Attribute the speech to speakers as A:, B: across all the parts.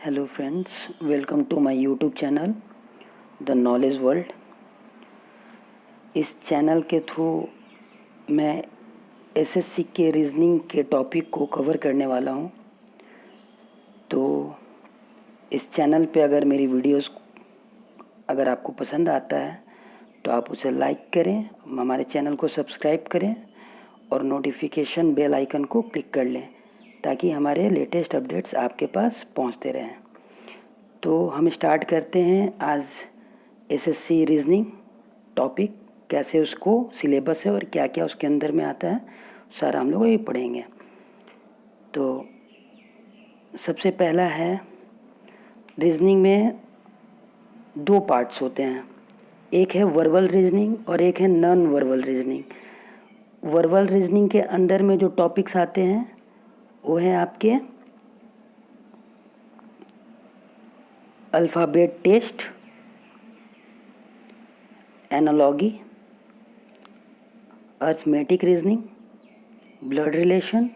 A: Hello friends, welcome to my YouTube channel the knowledge world. इस channel के through मैं SSC के reasoning के टॉपिक को कवर करने वाला हूं। तो इस चैनल पे अगर मेरी वीडियोस अगर आपको पसंद आता है तो आप उसे लाइक करें, हमारे चैनल को सब्सक्राइब करें और नोटिफिकेशन बेल आइकन को क्लिक कर लें ताकि हमारे लेटेस्ट अपडेट्स आपके पास पहुंचते रहें। तो हम स्टार्ट करते हैं आज एसएससी रीजनिंग टॉपिक, कैसे उसको सिलेबस है और क्या क्या उसके अंदर में आता है सारा हम लोग ये पढ़ेंगे। तो सबसे पहला है, रीजनिंग में दो पार्ट्स होते हैं, एक है वर्बल रीजनिंग और एक है non verbal reasoning. Verbal reasoning के अंदर में जो टॉपिक्स आते हैं वो है आपके alphabet test, analogy, arithmetic reasoning, blood relation,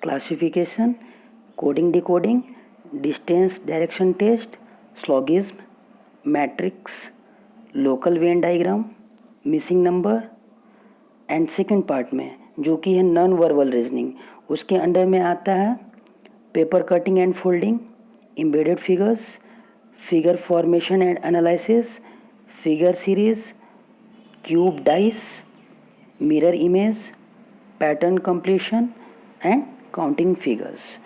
A: classification, coding decoding, distance direction test, syllogism, matrix, local Venn diagram, missing number. And second part में जो कि है नॉन वर्बल रीजनिंग, उसके अंडर में आता है paper cutting and folding, embedded figures, figure formation and analysis, figure series, cube dice, mirror image, pattern completion and counting figures.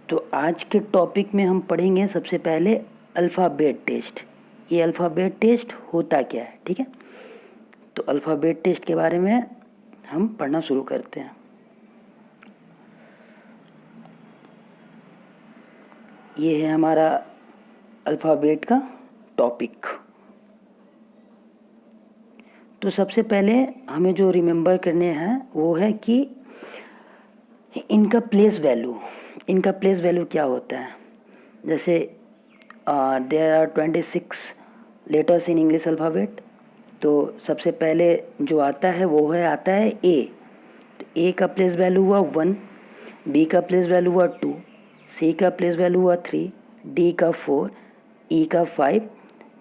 A: तो आज के टॉपिक में हम पढ़ेंगे सबसे पहले अल्फ़ाबेट टेस्ट। ये अल्फ़ाबेट टेस्ट होता क्या है, ठीक है। तो अल्फ़ाबेट टेस्ट के बारे में हम पढ़ना शुरू करते हैं। ये है हमारा अल्फ़ाबेट का टॉपिक। तो सबसे पहले हमें जो रिमेंबर करने हैं वो है कि इनका प्लेस वैल्यू क्या होता है। जैसे there are 26 letters in English alphabet. तो सबसे पहले जो आता है वो आता है ए। तो ए का प्लेस वैल्यू हुआ 1, बी का प्लेस वैल्यू हुआ 2, सी का प्लेस वैल्यू हुआ 3, डी का 4, ई का 5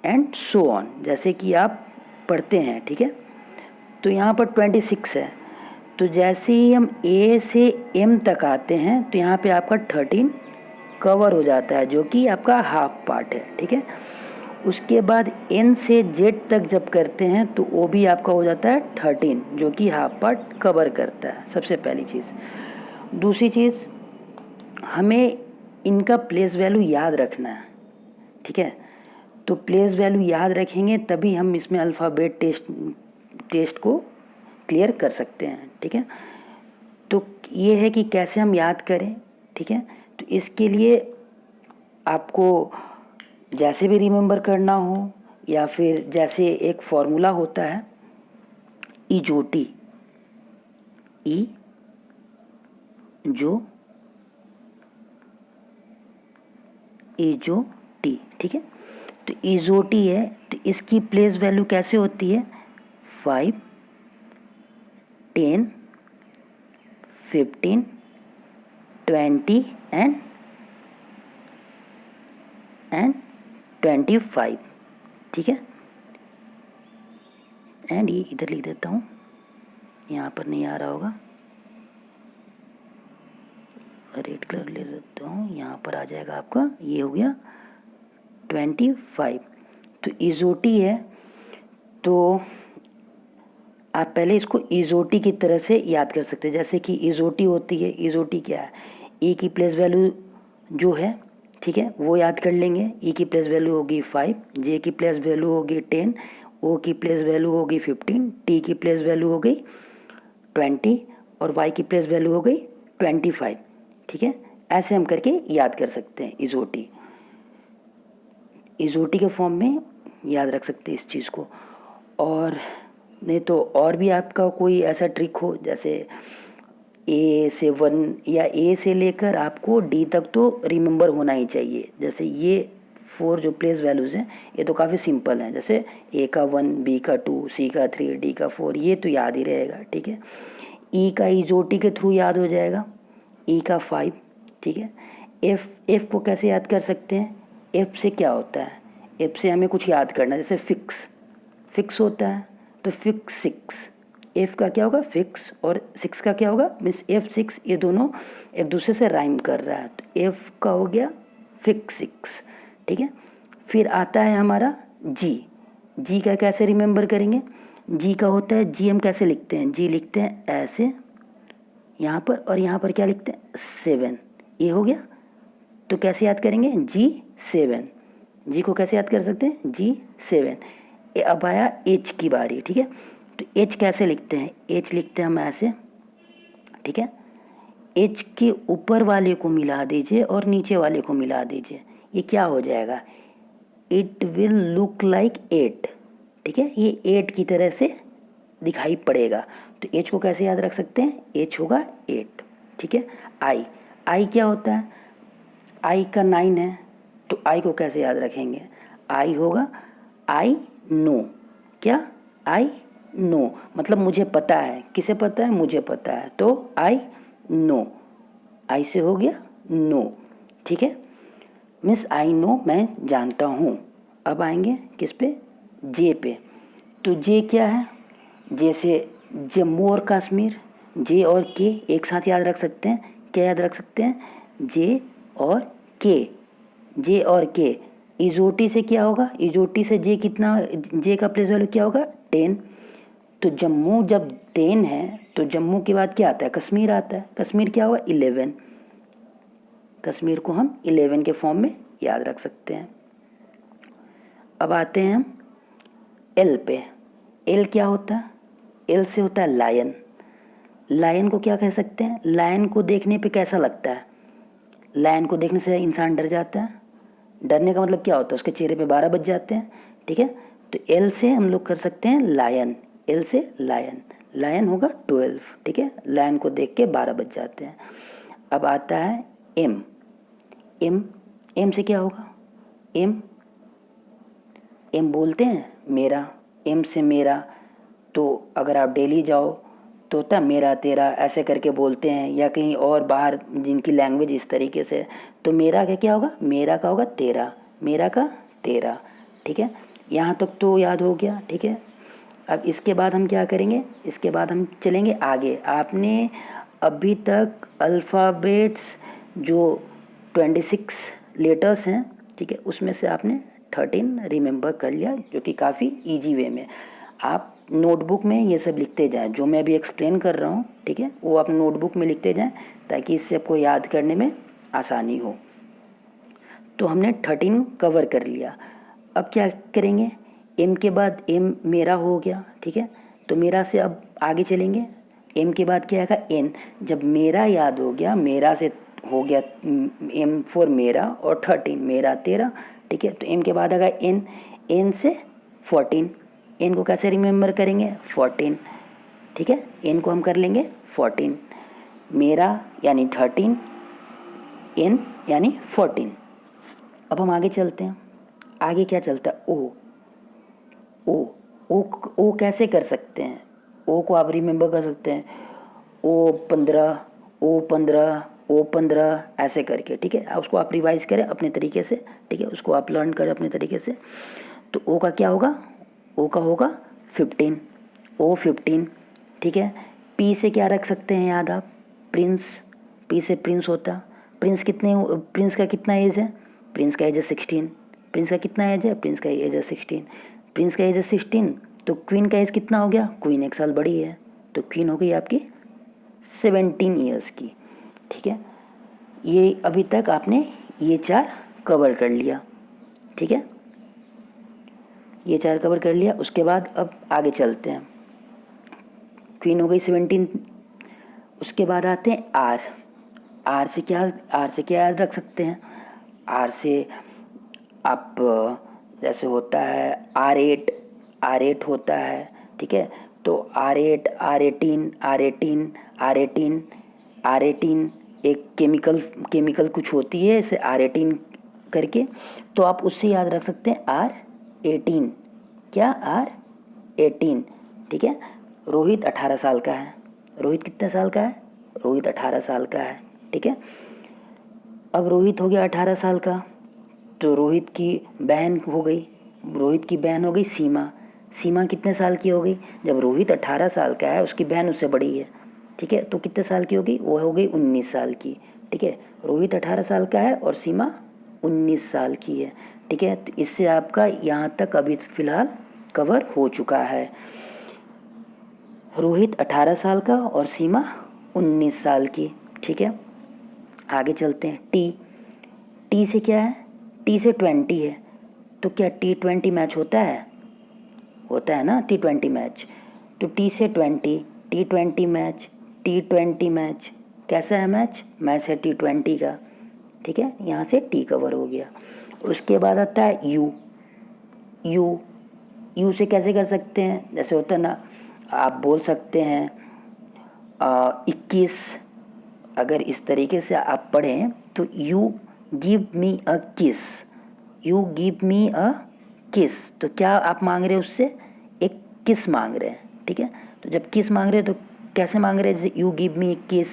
A: एंड सो ऑन, जैसे कि आप पढ़ते हैं, ठीक है। तो यहाँ पर 26 है। तो जैसे ही हम ए से एम तक आते हैं तो यहाँ पे आपका 13 कवर हो जाता है, जो कि आपका हाफ पार्ट है, ठीक है। उसके बाद एन से जेड तक जब करते हैं तो वो भी आपका हो जाता है 13, जो कि हाफ पार्ट कवर करता है। सबसे पहली चीज़। दूसरी चीज़, हमें इनका प्लेस वैल्यू याद रखना है, ठीक है। तो प्लेस वैल्यू याद रखेंगे तभी हम इसमें अल्फ़ाबेट टेस्ट को क्लियर कर सकते हैं, ठीक है। तो ये है कि कैसे हम याद करें, ठीक है। तो इसके लिए आपको जैसे भी रिमेंबर करना हो या फिर जैसे एक फॉर्मूला होता है इजोटी, ई जो इजोटी, ठीक है। तो इजोटी है तो इसकी प्लेस वैल्यू कैसे होती है 5, 10, 15, 20 एंड 25, ठीक है। एंड ये इधर लिख देता हूँ, यहाँ पर नहीं आ रहा होगा, रेड कलर ले लेता हूँ, यहाँ पर आ जाएगा आपका, ये हो गया 25। तो इजोटी है तो आप पहले इसको इजोटी की तरह से याद कर सकते हैं। जैसे कि इजोटी होती है, इजोटी क्या है, ई की प्लेस वैल्यू जो है, ठीक है, वो याद कर लेंगे। ई की प्लेस वैल्यू होगी 5, जे की प्लेस वैल्यू होगी 10, ओ की प्लेस वैल्यू होगी 15, टी की प्लेस वैल्यू हो गई 20 और वाई की प्लेस वैल्यू हो गई 25, ठीक है। ऐसे हम करके याद कर सकते हैं इजोटी के फॉर्म में याद रख सकते हैं इस चीज़ को। और नहीं तो और भी आपका कोई ऐसा ट्रिक हो, जैसे ए से 1 या ए से लेकर आपको डी तक तो रिमेंबर होना ही चाहिए। जैसे ये 4 जो प्लेस वैल्यूज़ हैं ये तो काफ़ी सिंपल हैं, जैसे ए का 1, बी का 2, सी का 3, डी का 4, ये तो याद ही रहेगा, ठीक है। ई का इजोटी के थ्रू याद हो जाएगा, ई का 5, ठीक है। एफ को कैसे याद कर सकते हैं? एफ से क्या होता है? एफ से हमें कुछ याद करना है, जैसे फिक्स होता है, तो फिक्स 6, एफ का क्या होगा? फिक्स, और 6 का क्या होगा? मीन्स एफ 6, ये दोनों एक दूसरे से राइम कर रहा है, तो एफ का हो गया फिक्स 6, ठीक है। फिर आता है हमारा जी का कैसे रिमेंबर करेंगे? जी का होता है, जी हम कैसे लिखते हैं? जी लिखते हैं ऐसे यहाँ पर, और यहाँ पर क्या लिखते हैं? 7, ये हो गया। तो कैसे याद करेंगे? G7, जी को कैसे याद कर सकते हैं? G7। अब आया एच की बारी, ठीक है। तो एच कैसे लिखते हैं? एच लिखते हैं हम ऐसे, ठीक है। एच के ऊपर वाले को मिला दीजिए और नीचे वाले को मिला दीजिए, ये क्या हो जाएगा? इट विल लुक लाइक 8, ठीक है, ये 8 की तरह से दिखाई पड़ेगा। तो एच को कैसे याद रख सकते हैं? एच होगा 8, ठीक है। आई क्या होता है? आई का 9 है, तो आई को कैसे याद रखेंगे? आई होगा आई नो, क्या? आई नो, मतलब मुझे पता है। किसे पता है? मुझे पता है, तो आई नो, आई से हो गया नो, ठीक है। मिस आई नो, मैं जानता हूँ। अब आएंगे किस पे? जे पे। तो जे क्या है? जैसे जम्मू और कश्मीर, जे और के एक साथ याद रख सकते हैं। क्या याद रख सकते हैं? जे और के, जे और के। इजोटी से क्या होगा? इजोटी से जे कितना, जे का प्लेस वैल्यू क्या होगा? 10। तो जम्मू जब 10 है तो जम्मू के बाद क्या आता है? कश्मीर आता है। कश्मीर क्या होगा? 11। कश्मीर को हम 11 के फॉर्म में याद रख सकते हैं। अब आते हैं हम एल पे। एल क्या होता है? एल से होता है लायन। लायन को क्या कह सकते हैं? लायन को देखने पे कैसा लगता है? लायन को देखने से इंसान डर जाता है। डरने का मतलब क्या होता है? उसके चेहरे पे 12 बज जाते हैं, ठीक है। तो एल से हम लोग कर सकते हैं लायन, एल से लायन, लायन होगा 12, ठीक है। लायन को देख के 12 बज जाते हैं। अब आता है एम। एम, एम से क्या होगा? एम, एम बोलते हैं मेरा, एम से मेरा। तो अगर आप डेली जाओ तो होता है मेरा तेरा, ऐसे करके बोलते हैं, या कहीं और बाहर जिनकी लैंग्वेज इस तरीके से, तो मेरा का क्या होगा? मेरा का होगा तेरा, मेरा का तेरा, ठीक है। यहाँ तक तो याद हो गया, ठीक है। अब इसके बाद हम क्या करेंगे? इसके बाद हम चलेंगे आगे। आपने अभी तक अल्फ़ाबेट्स जो 26 लेटर्स हैं, ठीक है, उसमें से आपने 13 रिमेंबर कर लिया, जो कि काफ़ी इजी वे में। आप नोटबुक में ये सब लिखते जाएं, जो मैं अभी एक्सप्लेन कर रहा हूँ, ठीक है, वो आप नोटबुक में लिखते जाएं, ताकि इससे आपको याद करने में आसानी हो। तो हमने 13 कवर कर लिया। अब क्या करेंगे? एम के बाद एम मेरा हो गया, ठीक है। तो मेरा से अब आगे चलेंगे। एम के बाद क्या आएगा? एन। जब मेरा याद हो गया, मेरा से हो गया एम फॉर मेरा, और 13 मेरा तेरा, ठीक है। तो एम के बाद आएगा एन, एन से 14। एन को कैसे रिमेंबर करेंगे? 14, ठीक है। एन को हम कर लेंगे 14, मेरा यानी 13, एन यानी 14। अब हम आगे चलते हैं। आगे क्या चलता है? ओ। ओ, ओ कैसे कर सकते हैं? ओ को आप रिमेंबर कर सकते हैं, ओ 15, ओ 15, ओ 15, ऐसे करके, ठीक है। उसको आप रिवाइज करें अपने तरीके से, ठीक है, उसको आप लर्न करें अपने तरीके से। तो ओ का क्या होगा? ओ का होगा 15, ओ 15, ठीक है। पी से क्या रख सकते हैं याद आप? प्रिंस। पी से प्रिंस होता। प्रिंस का कितना एज है? प्रिंस का एज है 16। प्रिंस का कितना एज है? प्रिंस का एज है 16। प्रिंस का एज है 16, तो क्वीन का एज कितना हो गया? क्वीन 1 साल बड़ी है, तो क्वीन हो गई आपकी 17 ईयर्स की, ठीक है। ये अभी तक आपने ये 4 कवर कर लिया, ठीक है। ये 4 कवर कर लिया। उसके बाद अब आगे चलते हैं। क्वीन हो गई 17। उसके बाद आते हैं आर। आर से क्या याद रख सकते हैं? आर से आप जैसे होता है R8, R8 होता है, ठीक है। तो R8, R18, R18, R18, R18 एक केमिकल कुछ होती है इसे R18 करके, तो आप उससे याद रख सकते हैं R18, क्या? R18, ठीक है। रोहित 18 साल का है। रोहित कितने साल का है? रोहित 18 साल का है, ठीक है। अब रोहित हो गया 18 साल का, तो रोहित की बहन हो गई, रोहित की बहन हो गई सीमा। सीमा कितने साल की हो गई? जब रोहित 18 साल का है, उसकी बहन उससे बड़ी है, ठीक है, तो कितने साल की होगी? वो हो गई 19 साल की, ठीक है। रोहित 18 साल का है और सीमा 19 साल की है, ठीक है। तो इससे आपका यहाँ तक अभी फ़िलहाल कवर हो चुका है। रोहित 18 साल का और सीमा 19 साल की, ठीक है। आगे चलते हैं। टी, टी से क्या है? टी से 20 है, तो क्या T20 मैच होता है? होता है ना T20 मैच। तो टी से 20, T20 मैच, T20 मैच कैसा है मैच? मैच है T20 का, ठीक है। यहाँ से टी कवर हो गया। उसके बाद आता है यू। यू, यू से कैसे कर सकते हैं? जैसे होता है ना, आप बोल सकते हैं 21। अगर इस तरीके से आप पढ़ें तो यू गिव मी अ किस, यू गिव मी अ किस, तो क्या आप मांग रहे हैं उससे? एक किस मांग रहे हैं, ठीक है। तो जब किस मांग रहे हैं तो कैसे मांग रहे हैं? जैसे यू गिव मी किस,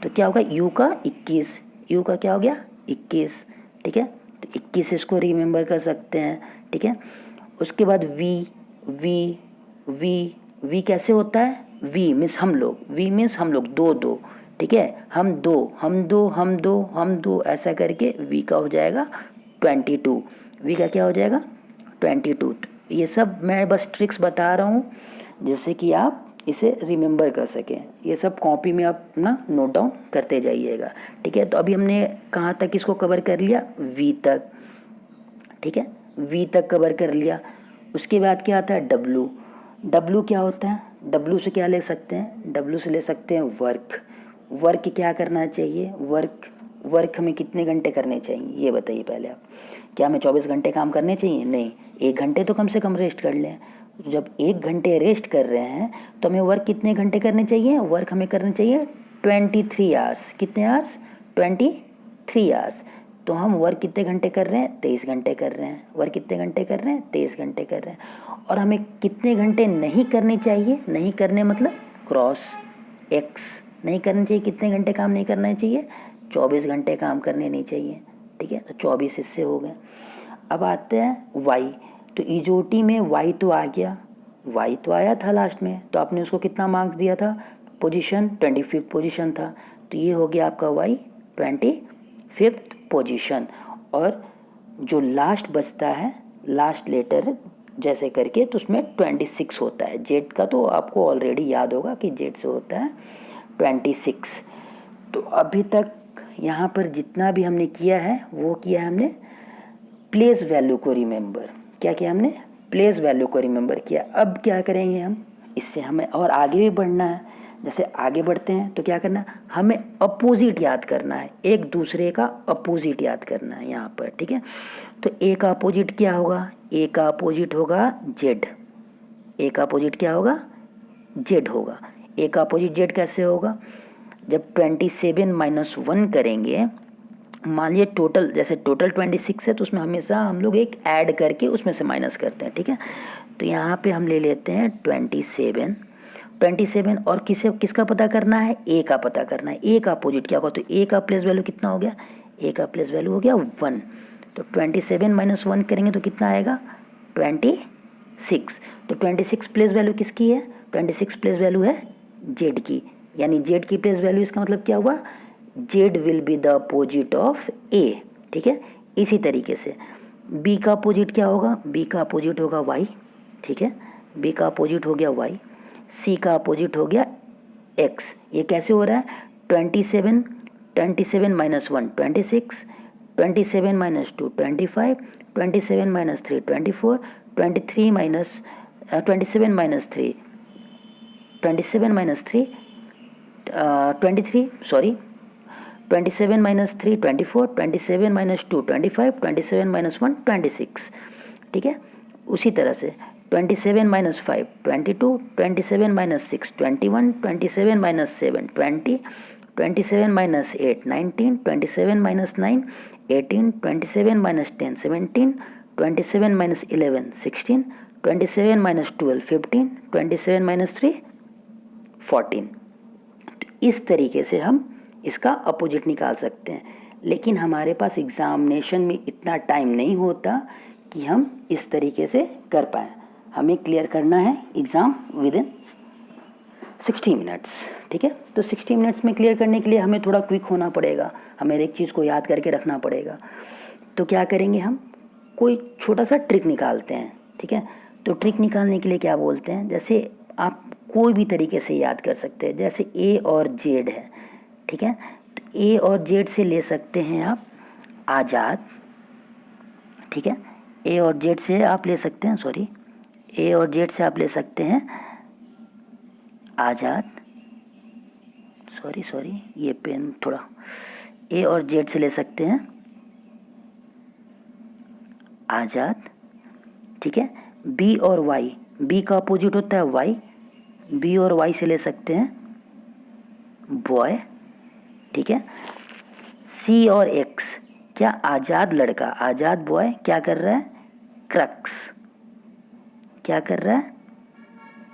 A: तो क्या होगा? यू का 21, यू का क्या हो गया? 21, ठीक है। तो 21 इसको रिमेंबर कर सकते हैं, ठीक है। उसके बाद वी, वी, वी, वी कैसे होता है? वी मीन्स हम लोग, वी मीन्स हम लोग, दो दो, ठीक है। हम दो, हम दो, हम दो, हम दो, ऐसा करके वी का हो जाएगा 22। वी का क्या हो जाएगा? 22। ये सब मैं बस ट्रिक्स बता रहा हूँ जिससे कि आप इसे रिमेंबर कर सकें। ये सब कॉपी में आप ना नोट डाउन करते जाइएगा, ठीक है। तो अभी हमने कहाँ तक इसको कवर कर लिया? वी तक, ठीक है, वी तक कवर कर लिया। उसके बाद क्या आता है? डब्लू। डब्लू क्या होता है? डब्लू से क्या ले सकते हैं? डब्लू से ले सकते हैं वर्क। वर्क क्या करना चाहिए? वर्क, वर्क हमें कितने घंटे करने चाहिए ये बताइए पहले आप। क्या हमें 24 घंटे काम करने चाहिए? नहीं, 1 घंटे तो कम से कम रेस्ट कर लें। जब 1 घंटे रेस्ट कर रहे हैं तो हमें वर्क कितने घंटे करने चाहिए? वर्क हमें करने चाहिए 23 आवर्स। कितने आवर्स? 23 आवर्स। तो हम वर्क कितने घंटे कर रहे हैं? 23 घंटे कर रहे हैं। वर्क कितने घंटे कर रहे हैं? 23 घंटे कर रहे हैं। और हमें कितने घंटे नहीं करने चाहिए? नहीं करने मतलब क्रॉस एक्स, नहीं करने चाहिए। कितने घंटे काम नहीं करना चाहिए? 24 घंटे काम करने नहीं चाहिए, ठीक है। तो 24 इससे हो गए। अब आते हैं वाई। तो इजोटी में वाई तो आ गया, वाई तो आया था लास्ट में, तो आपने उसको कितना मार्क्स दिया था? पोजीशन 25 पोजीशन था, तो ये हो गया आपका वाई 25 पोजीशन। और जो लास्ट बचता है, लास्ट लेटर जैसे करके, तो उसमें 26 होता है। जेड का तो आपको ऑलरेडी याद होगा कि जेड से होता है 26। तो अभी तक यहाँ पर जितना भी हमने किया है वो किया है हमने प्लेस वैल्यू को रिमेंबर। क्या किया हमने? प्लेस वैल्यू को रिमेंबर किया। अब क्या करेंगे हम? इससे हमें और आगे भी बढ़ना है। जैसे आगे बढ़ते हैं तो क्या करना है? हमें अपोजिट याद करना है, एक दूसरे का अपोजिट याद करना है यहाँ पर, ठीक है। तो ए का अपोजिट क्या होगा? ए का अपोजिट होगा जेड। ए का अपोजिट क्या होगा? जेड होगा। ए का अपोजिट जेड कैसे होगा? जब 27 - 1 करेंगे, मान लीजिए टोटल, जैसे टोटल 26 है तो उसमें हमेशा हम लोग एक ऐड करके उसमें से माइनस करते हैं, ठीक है। तो यहाँ पे हम ले लेते हैं 27 और किसका पता करना है? ए का पता करना है। ए का अपोजिट क्या होगा? तो ए का प्लेस वैल्यू कितना हो गया? ए का प्लेस वैल्यू हो गया 1। तो 27 - 1 करेंगे तो कितना आएगा? 26। तो 26 प्लेस वैल्यू किसकी है? 26 प्लेस वैल्यू है जेड की, यानी जेड की प्लेस वैल्यू, इसका मतलब क्या हुआ? Z will be the opposite of A, ठीक है। इसी तरीके से बी का अपोजिट क्या होगा? बी का अपोजिट होगा वाई, ठीक है। बी का अपोजिट हो गया वाई। सी का अपोजिट हो गया एक्स। ये कैसे हो रहा है? 27 27 - 1 26, 27 - 2 25, 27 - 3 24, 23 माइनस 27 - 3 27 - 3 23, सॉरी, 27 - 3 24, 27 - 2 25, 27 - 1 26, ठीक है। उसी तरह से 27 - 5 22, 27 - 6 21, 27 - 7 20, 27 - 8 19, 27 - 9 18, 27 - 10 17, 27 - 11 16, 27 - 12 15, 27 - 3 14। तो इस तरीके से हम इसका अपोजिट निकाल सकते हैं। लेकिन हमारे पास एग्ज़ामिनेशन में इतना टाइम नहीं होता कि हम इस तरीके से कर पाएँ। हमें क्लियर करना है एग्ज़ाम विद इन 60 मिनट्स, ठीक है। तो 60 मिनट्स में क्लियर करने के लिए हमें थोड़ा क्विक होना पड़ेगा, हमें एक चीज़ को याद करके रखना पड़ेगा। तो क्या करेंगे, हम कोई छोटा सा ट्रिक निकालते हैं, ठीक है। तो ट्रिक निकालने के लिए क्या बोलते हैं, जैसे आप कोई भी तरीके से याद कर सकते हैं, जैसे ए और जेड है, ठीक है। तो ए और जेड से ले सकते हैं आप आज़ाद, ठीक है। ए और जेड से आप ले सकते हैं, ए और जेड से आप ले सकते हैं आज़ाद, ये पेन थोड़ा, ए और जेड से ले सकते हैं आज़ाद, ठीक है। बी और वाई, बी का अपोजिट होता है वाई, बी और वाई से ले सकते हैं बॉय, ठीक है। सी और एक्स, क्या आज़ाद लड़का, आज़ाद बॉय क्या कर रहा है, क्रक्स, क्या कर रहा है,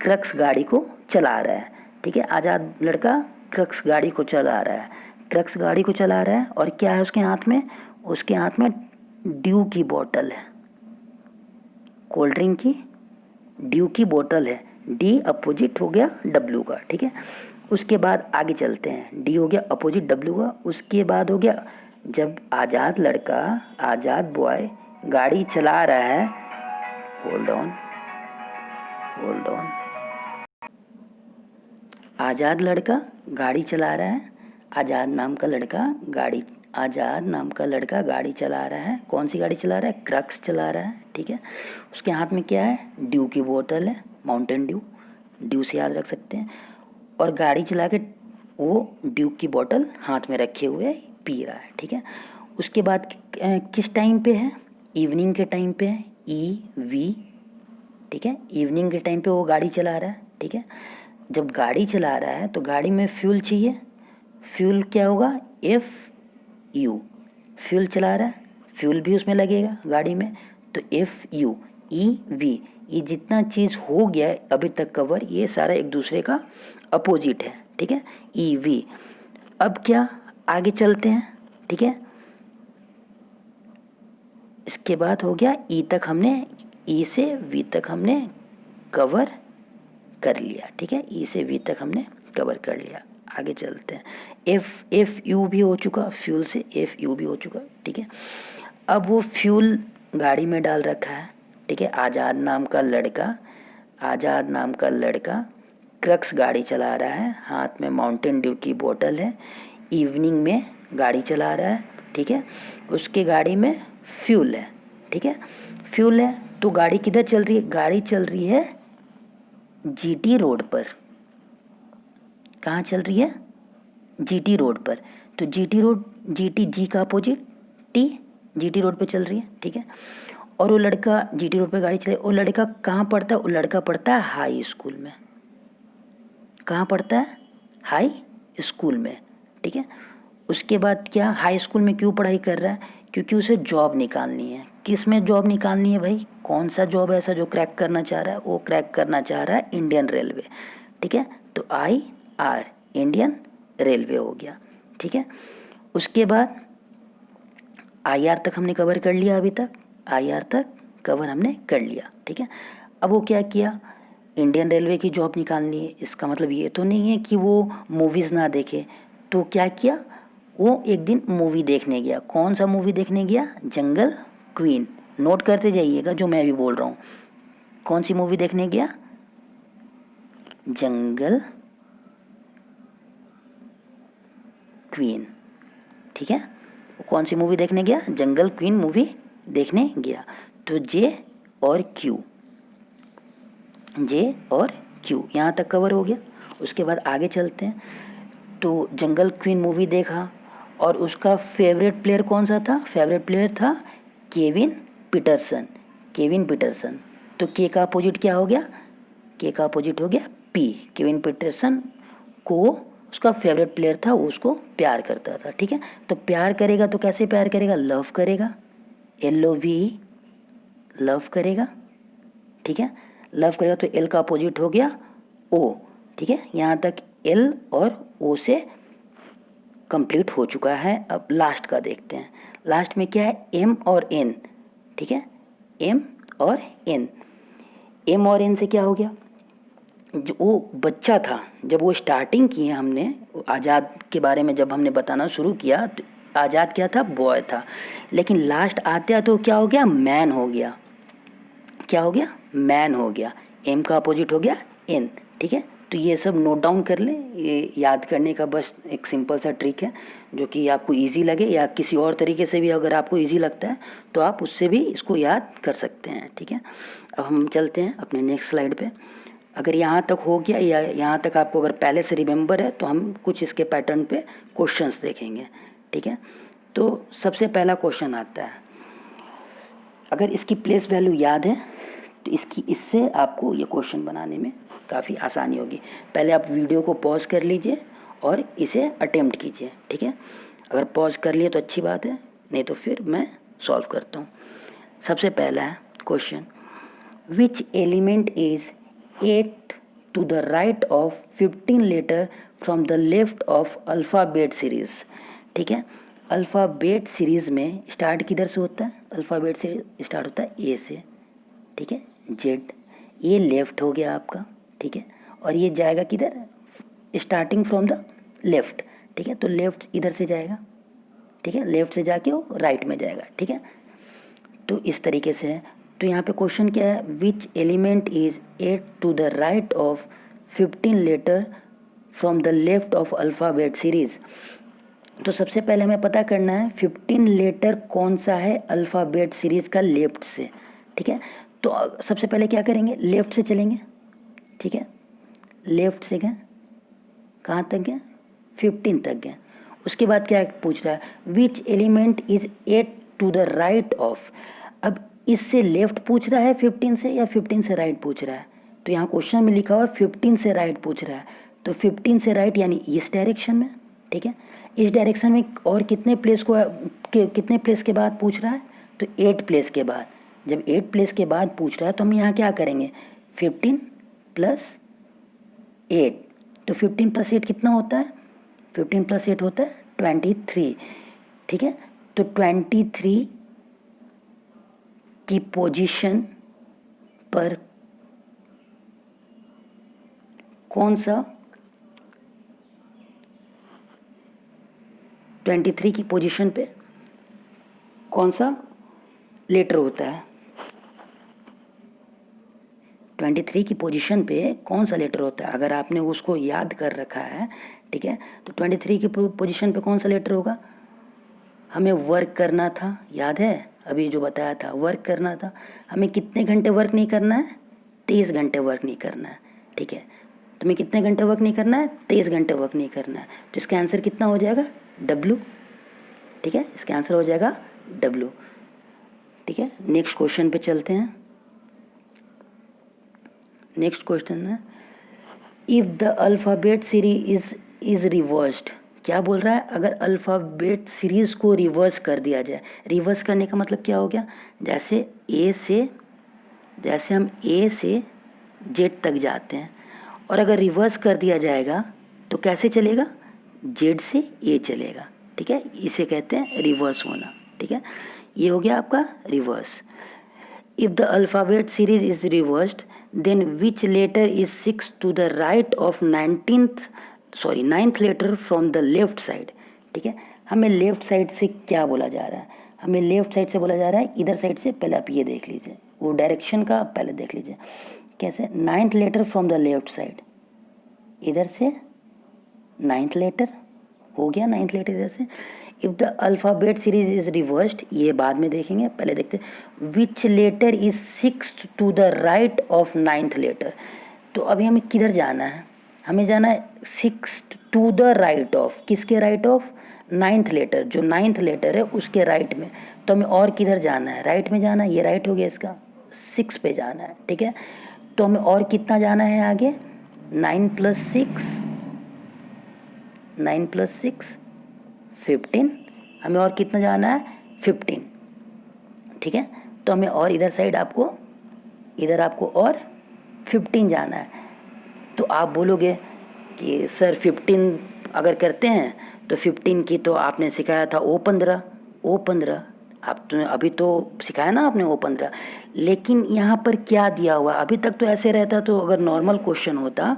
A: क्रक्स गाड़ी को चला रहा है, ठीक है। आज़ाद लड़का क्रक्स गाड़ी को चला रहा है, क्रक्स गाड़ी को चला रहा है, और क्या है उसके हाथ में, उसके हाथ में ड्यू की बोतल है, कोल्ड ड्रिंक की ड्यू की बोतल है। डी अपोजिट हो गया डब्ल्यू का, ठीक है। उसके बाद आगे चलते हैं, डी हो गया अपोजिट डब्ल्यू का। उसके बाद हो गया, जब आज़ाद लड़का, आज़ाद बॉय गाड़ी चला रहा है, होल्ड ऑन, आज़ाद लड़का गाड़ी चला रहा है, आज़ाद नाम का लड़का गाड़ी चला रहा है। कौन सी गाड़ी चला रहा है, क्रक्स चला रहा है, ठीक है। उसके हाथ में क्या है, ड्यू की बोतल है, माउंटेन ड्यू से याद रख सकते हैं। और गाड़ी चला के वो ड्यू की बोतल हाथ में रखे हुए पी रहा है, ठीक है। उसके बाद किस टाइम पे है, इवनिंग के टाइम पे है, EV, ठीक है। इवनिंग के टाइम पे वो गाड़ी चला रहा है, ठीक है। जब गाड़ी चला रहा है तो गाड़ी में फ्यूल चाहिए, फ्यूल क्या होगा, FU, फ्यूल चला रहा है, फ्यूल भी उसमें लगेगा गाड़ी में, तो FU, EV, ये जितना चीज़ हो गया है अभी तक कवर, ये सारा एक दूसरे का अपोजिट है, ठीक है, EV। अब क्या, आगे चलते हैं, ठीक है। इसके बाद हो गया E तक, हमने E से V तक हमने कवर कर लिया, ठीक है। E से V तक हमने कवर कर लिया। आगे चलते हैं, FU भी हो चुका, फ्यूल से FU भी हो चुका, ठीक है। अब वो फ्यूल गाड़ी में डाल रखा है, ठीक है। आज़ाद नाम का लड़का क्रक्स गाड़ी चला रहा है, हाथ में माउंटेन ड्यू की बोतल है, इवनिंग में गाड़ी चला रहा है, ठीक है। उसके गाड़ी में फ्यूल है, ठीक है। फ्यूल है तो गाड़ी किधर चल रही है, गाड़ी चल रही है GT रोड पर। कहाँ चल रही है, GT रोड पर। तो GT, जी का अपोजिट T, GT रोड पे चल रही है, ठीक है। और वो लड़का GT रोड पे गाड़ी चले, वो लड़का कहाँ पढ़ता है, वो लड़का पढ़ता है हाई स्कूल में। कहाँ पढ़ता है, हाई स्कूल में, ठीक है। उसके बाद क्या, हाई स्कूल में क्यों पढ़ाई कर रहा है, क्योंकि उसे जॉब निकालनी है। किस में जॉब निकालनी है भाई, कौन सा जॉब ऐसा जो क्रैक करना चाह रहा है, वो क्रैक करना चाह रहा है इंडियन रेलवे, ठीक है। तो IR, इंडियन रेलवे हो गया, ठीक है। उसके बाद IR तक हमने कवर कर लिया, अभी तक IR तक कवर हमने कर लिया, ठीक है। अब वो क्या किया, इंडियन रेलवे की जॉब निकालनी है, इसका मतलब ये तो नहीं है कि वो मूवीज़ ना देखे। तो क्या किया, वो एक दिन मूवी देखने गया। कौन सा मूवी देखने गया, जंगल क्वीन। नोट करते जाइएगा जो मैं भी बोल रहा हूँ। कौन सी मूवी देखने गया, जंगल क्वीन, ठीक है। कौन सी मूवी देखने गया, जंगल क्वीन मूवी देखने गया। तो J और Q यहाँ तक कवर हो गया। उसके बाद आगे चलते हैं, तो जंगल क्वीन मूवी देखा, और उसका फेवरेट प्लेयर कौन सा था, फेवरेट प्लेयर था केविन पीटरसन। तो के का अपोजिट क्या हो गया, के का अपोजिट हो गया P। केविन पीटरसन को उसका फेवरेट प्लेयर था, वो उसको प्यार करता था, ठीक है। तो प्यार करेगा तो कैसे प्यार करेगा, लव करेगा, LOV, लव करेगा, ठीक है। लव करेगा तो L का अपोजिट हो गया O, ठीक है। यहाँ तक L और O से कंप्लीट हो चुका है। अब लास्ट का देखते हैं। लास्ट में क्या है, एम और एन, ठीक है, एम और एन। एम और एन से क्या हो गया, जो वो बच्चा था जब वो स्टार्टिंग किए हमने आज़ाद के बारे में जब हमने बताना शुरू किया तो आज़ाद क्या था, बॉय था, लेकिन लास्ट आते तो क्या हो गया, मैन हो गया। क्या हो गया, मैन हो गया। एम का अपोजिट हो गया एन, ठीक है। तो ये सब नोट डाउन कर लें, ये याद करने का बस एक सिंपल सा ट्रिक है जो कि आपको इजी लगे, या किसी और तरीके से भी अगर आपको इजी लगता है तो आप उससे भी इसको याद कर सकते हैं, ठीक है। अब हम चलते हैं अपने नेक्स्ट स्लाइड पे। अगर यहाँ तक हो गया या यहाँ तक आपको अगर पहले से रिमेंबर है तो हम कुछ इसके पैटर्न पे क्वेश्चंस देखेंगे, ठीक है। तो सबसे पहला क्वेश्चन आता है, अगर इसकी प्लेस वैल्यू याद है तो इससे आपको ये क्वेश्चन बनाने में काफ़ी आसानी होगी। पहले आप वीडियो को पॉज कर लीजिए और इसे अटेम्प्ट कीजिए, ठीक है। अगर पॉज कर लिए तो अच्छी बात है, नहीं तो फिर मैं सॉल्व करता हूँ। सबसे पहला है question, which element is 8 to the right of 15 letter from the left of alphabet series, ठीक है। अल्फ़ाबेट सीरीज़ में स्टार्ट किधर से होता है, अल्फ़ाबेट सीरीज स्टार्ट होता है ए से, ठीक है, जेड। ये लेफ्ट हो गया आपका, ठीक है, और ये जाएगा किधर, स्टार्टिंग फ्रॉम द लेफ्ट, ठीक है। तो लेफ्ट इधर से जाएगा, ठीक है, लेफ्ट से जाके वो राइट में जाएगा, ठीक है। तो इस तरीके से है। तो यहाँ पे क्वेश्चन क्या है, which element is 8 to the right of 15 letter from the left of alphabet series. तो सबसे पहले हमें पता करना है 15 लेटर कौन सा है अल्फ़ाबेट सीरीज़ का लेफ्ट से, ठीक है। तो सबसे पहले क्या करेंगे, लेफ्ट से चलेंगे, ठीक है, लेफ्ट से गए, कहाँ तक गए, 15 तक गए। उसके बाद क्या पूछ रहा है, which element is 8 to the right of. अब इससे लेफ्ट पूछ रहा है 15 से या 15 से राइट पूछ रहा है, तो यहाँ क्वेश्चन में लिखा हुआ है 15 से राइट पूछ रहा है, तो 15 से राइट यानी इस डायरेक्शन में, ठीक है। इस डायरेक्शन में और कितने प्लेस को कितने प्लेस के बाद पूछ रहा है, तो 8 प्लेस के बाद। जब 8 प्लेस के बाद पूछ रहा है तो हम यहाँ क्या करेंगे, 15 + 8, तो 15 + 8 कितना होता है, 15 + 8 होता है 23, ठीक है। तो 23 की पोजीशन पर कौन सा, 23 की पोजीशन पे कौन सा लेटर होता है, 23 की पोजीशन पे कौन सा लेटर होता है। अगर आपने उसको याद कर रखा है, ठीक है, तो 23 की पोजीशन पे कौन सा लेटर होगा, हमें वर्क करना था, याद है अभी जो बताया था, वर्क करना था। हमें कितने घंटे वर्क नहीं करना है, 23 घंटे वर्क नहीं करना है, ठीक है। तुम्हें कितने घंटे वर्क नहीं करना है, 23 घंटे वर्क नहीं करना है। तो इसका आंसर कितना हो जाएगा, W, ठीक है, इसका आंसर हो जाएगा W, ठीक है। नेक्स्ट क्वेश्चन पे चलते हैं। नेक्स्ट क्वेश्चन है, if the alphabet series is reversed. क्या बोल रहा है, अगर अल्फ़ाबेट सीरीज़ को रिवर्स कर दिया जाए। रिवर्स करने का मतलब क्या हो गया, जैसे हम ए से जेड तक जाते हैं, और अगर रिवर्स कर दिया जाएगा तो कैसे चलेगा, जेड से ए चलेगा, ठीक है। इसे कहते हैं रिवर्स होना, ठीक है। ये हो गया आपका reverse. If the alphabet series is reversed then which letter is 6 to the right of 9th letter from the left side, ठीक है। हमें लेफ्ट साइड से क्या बोला जा रहा है, हमें लेफ्ट साइड से बोला जा रहा है इधर साइड से। पहले आप ये देख लीजिए, वो डायरेक्शन का पहले देख लीजिए कैसे, 9th letter from the left side, इधर से 9th लेटर हो गया, 9th लेटर इधर से। If the alphabet series is reversed, ये बाद में देखेंगे, पहले देखते हैं which letter is 6 to the right of 9th letter. तो अभी हमें किधर जाना है, हमें जाना है 6 to the right ऑफ, किसके राइट ऑफ, 9th लेटर, जो 9th लेटर है उसके राइट में। तो हमें और किधर जाना है, राइट में जाना है, ये राइट हो गया इसका, 6 पे जाना है, ठीक है। तो हमें और कितना जाना है आगे, 9 + 6 15, हमें और कितना जाना है 15, ठीक है। तो हमें और इधर साइड आपको और 15 जाना है। तो आप बोलोगे कि सर 15 अगर करते हैं तो 15 की तो आपने सिखाया था O15, O15 आप तो अभी तो सिखाया ना आपने O15, लेकिन यहाँ पर क्या दिया हुआ, अभी तक तो ऐसे रहता, तो अगर नॉर्मल क्वेश्चन होता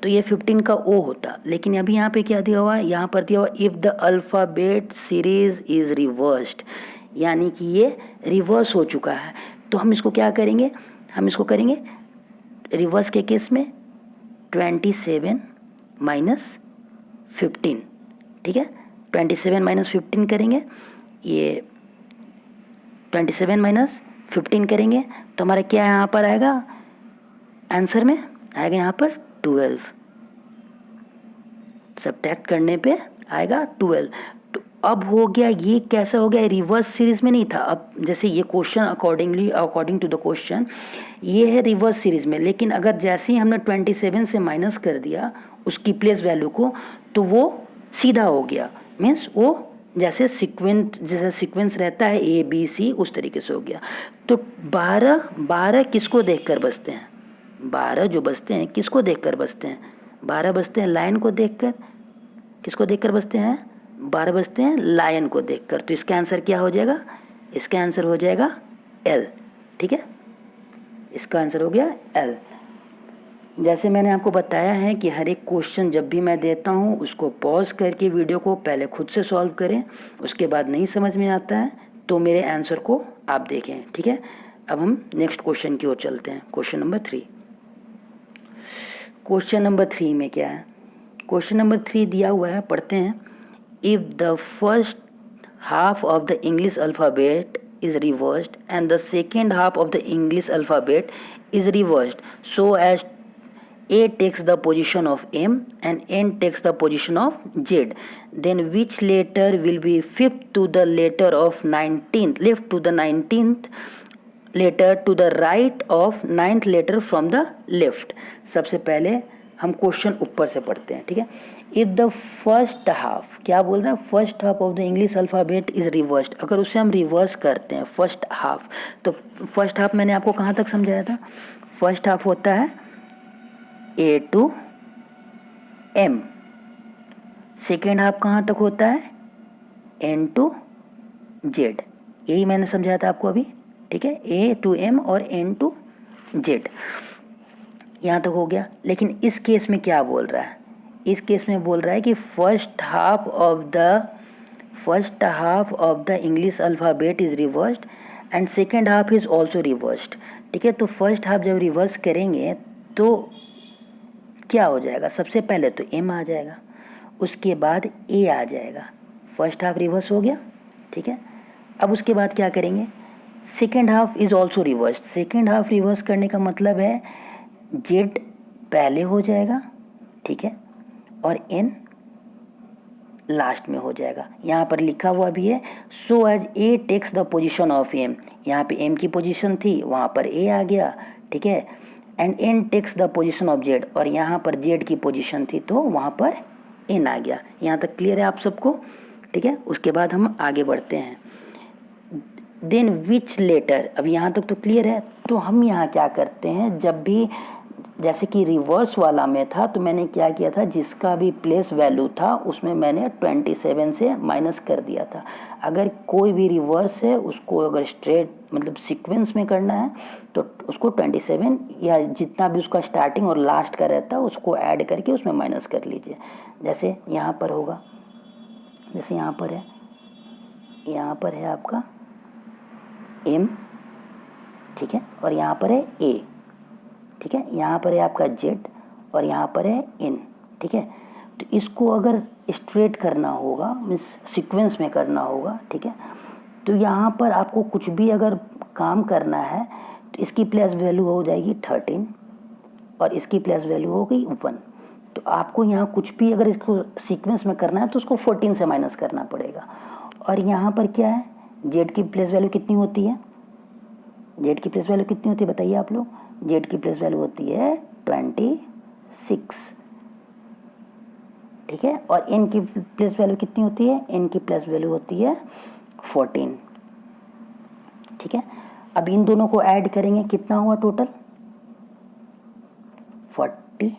A: तो ये 15 का O होता, लेकिन अभी यहाँ पे क्या दिया हुआ है, यहाँ पर दिया हुआ if the alphabet series is reversed, यानी कि ये रिवर्स हो चुका है। तो हम इसको क्या करेंगे, हम इसको करेंगे रिवर्स के केस में 27 माइनस 15, ठीक है, 27 माइनस 15 करेंगे, ये 27 माइनस 15 करेंगे तो हमारा क्या यहाँ पर आएगा, आंसर में आएगा यहाँ पर 12, सब्ट्रैक्ट करने पे आएगा 12। तो अब हो गया, ये कैसा हो गया, रिवर्स सीरीज में नहीं था। अब जैसे ये question according to the question ये है रिवर्स सीरीज में, लेकिन अगर जैसे ही हमने 27 से माइनस कर दिया उसकी प्लेस वैल्यू को, तो वो सीधा हो गया, मीन्स वो जैसे सीक्वेंस रहता है A B C उस तरीके से हो गया। तो 12 किसको देखकर बचते हैं, 12 जो बचते हैं किसको देखकर बचते हैं, 12 बचते हैं लाइन को देखकर, किसको देखकर बचते हैं, 12 बचते हैं लायन को देखकर। तो इसका आंसर क्या हो जाएगा, इसका आंसर हो जाएगा L, ठीक है, इसका आंसर हो गया L। जैसे मैंने आपको बताया है कि हर एक क्वेश्चन जब भी मैं देता हूँ उसको पॉज करके वीडियो को पहले खुद से सॉल्व करें, उसके बाद नहीं समझ में आता है तो मेरे आंसर को आप देखें, ठीक है। अब हम नेक्स्ट क्वेश्चन की ओर चलते हैं, क्वेश्चन नंबर 3। क्वेश्चन नंबर 3 में क्या है, क्वेश्चन नंबर 3 दिया हुआ है, पढ़ते हैं। If the first half of the English alphabet is reversed and the second half of the English alphabet is reversed so as A takes the position of M and N takes the position of Z, then which letter will be fifth to the letter of 19th, left to the 19th letter to the right of 9th letter from the left। सबसे पहले हम question ऊपर से पढ़ते हैं, ठीक है। If the first half, क्या बोल रहा है, first half of the English alphabet is reversed, अगर उसे हम रिवर्स करते हैं फर्स्ट हाफ, तो फर्स्ट हाफ मैंने आपको कहाँ तक समझाया था, फर्स्ट हाफ होता है A to M, second half कहाँ तक होता है N to Z, यही मैंने समझाया था आपको अभी, ठीक है, A to M और N to Z, यहाँ तक हो गया। लेकिन इस केस में क्या बोल रहा है, इस केस में बोल रहा है कि first half of the English alphabet is reversed and second half is also reversed, ठीक है। तो फर्स्ट हाफ जब रिवर्स करेंगे तो क्या हो जाएगा, सबसे पहले तो M आ जाएगा, उसके बाद A आ जाएगा, फर्स्ट हाफ रिवर्स हो गया, ठीक है। अब उसके बाद क्या करेंगे, second half is also reversed, second half reverse करने का मतलब है Z पहले हो जाएगा, ठीक है, और N लास्ट में हो जाएगा। यहाँ पर लिखा हुआ भी है so as A takes the position of M, यहाँ पे M की पोजीशन थी, वहाँ पर A आ गया, ठीक है, and N takes the position of Z, और यहाँ पर Z की पोजीशन थी तो वहाँ पर N आ गया। यहाँ तक क्लियर है आप सबको, ठीक है। उसके बाद हम आगे बढ़ते हैं। देन विच लेटर, अब यहाँ तक तो क्लियर है। तो हम यहाँ क्या करते हैं, जब भी जैसे कि रिवर्स वाला में था तो मैंने क्या किया था, जिसका भी प्लेस वैल्यू था उसमें मैंने 27 से माइनस कर दिया था। अगर कोई भी रिवर्स है उसको अगर स्ट्रेट मतलब सीक्वेंस में करना है तो उसको 27 या जितना भी उसका स्टार्टिंग और लास्ट का रहता है उसको ऐड करके उसमें माइनस कर लीजिए। जैसे यहाँ पर होगा, जैसे यहाँ पर है आपका M, ठीक है, और यहाँ पर है A, ठीक है, यहाँ पर है आपका Z और यहाँ पर है N, ठीक है। तो इसको अगर स्ट्रेट करना होगा मीन्स सीक्वेंस में करना होगा, ठीक है, तो यहाँ पर आपको कुछ भी अगर काम करना है तो इसकी प्लेस वैल्यू हो जाएगी 13 और इसकी प्लेस वैल्यू हो गई 1। तो आपको यहाँ कुछ भी अगर इसको सीक्वेंस में करना है तो उसको 14 से माइनस करना पड़ेगा। और यहाँ पर क्या है, Z की प्लेस वैल्यू कितनी होती है, Z की प्लेस वैल्यू कितनी होती है बताइए आप लोग, Z की प्लेस वैल्यू होती है 26, ठीक है, और N की प्लेस वैल्यू कितनी होती है, N की प्लेस वैल्यू होती है 14, ठीक है। अब इन दोनों को ऐड करेंगे, कितना हुआ टोटल 40,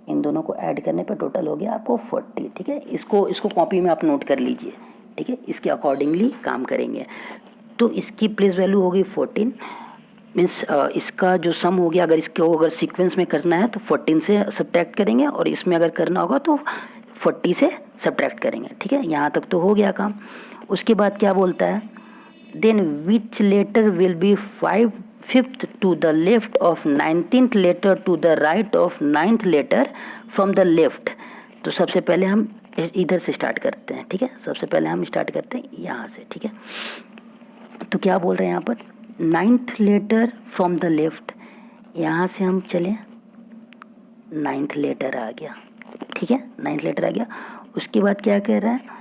A: इन दोनों दोनों को ऐड करने पे टोटल हो गया आपको 40, ठीक है। इसको कॉपी में आप नोट कर लीजिए, ठीक है, इसके अकॉर्डिंगली काम करेंगे। तो इसकी प्लेस वैल्यू हो गई 14, मीन्स इसका जो सम हो गया, अगर सीक्वेंस में करना है तो 14 से सब्ट्रैक्ट करेंगे, और इसमें अगर करना होगा तो 40 से सब्ट्रैक्ट करेंगे, ठीक है। यहाँ तक तो हो गया काम। उसके बाद क्या बोलता है, then which letter will be 5th to the left of 19th letter to the right of 9th letter from the left. तो सबसे पहले हम इधर से स्टार्ट करते हैं, ठीक है। सबसे पहले हम स्टार्ट करते हैं यहाँ से, ठीक है। तो क्या बोल रहे हैं यहाँ पर, 9th letter from the left, यहाँ से हम चले 9th लेटर आ गया, ठीक है, 9th लेटर आ गया। उसके बाद क्या कह रहा है,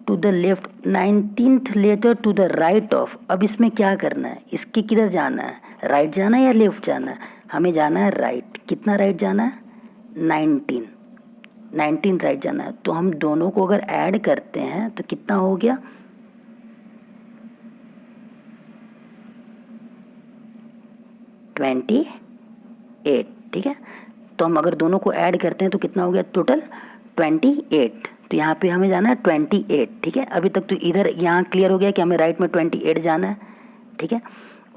A: to the left 19th letter to the right of. अब इसमें क्या करना है, इसके किधर जाना है, राइट जाना है या लेफ्ट जाना है, हमें जाना है राइट। कितना राइट जाना है, 19 राइट जाना है। तो हम दोनों को अगर ऐड करते हैं तो कितना हो गया, 28, ठीक है। तो हम अगर दोनों को ऐड करते हैं तो कितना हो गया टोटल, 28। तो यहाँ पे हमें जाना है 28, ठीक है। अभी तक तो इधर यहाँ क्लियर हो गया कि हमें राइट में 28 जाना है, ठीक है।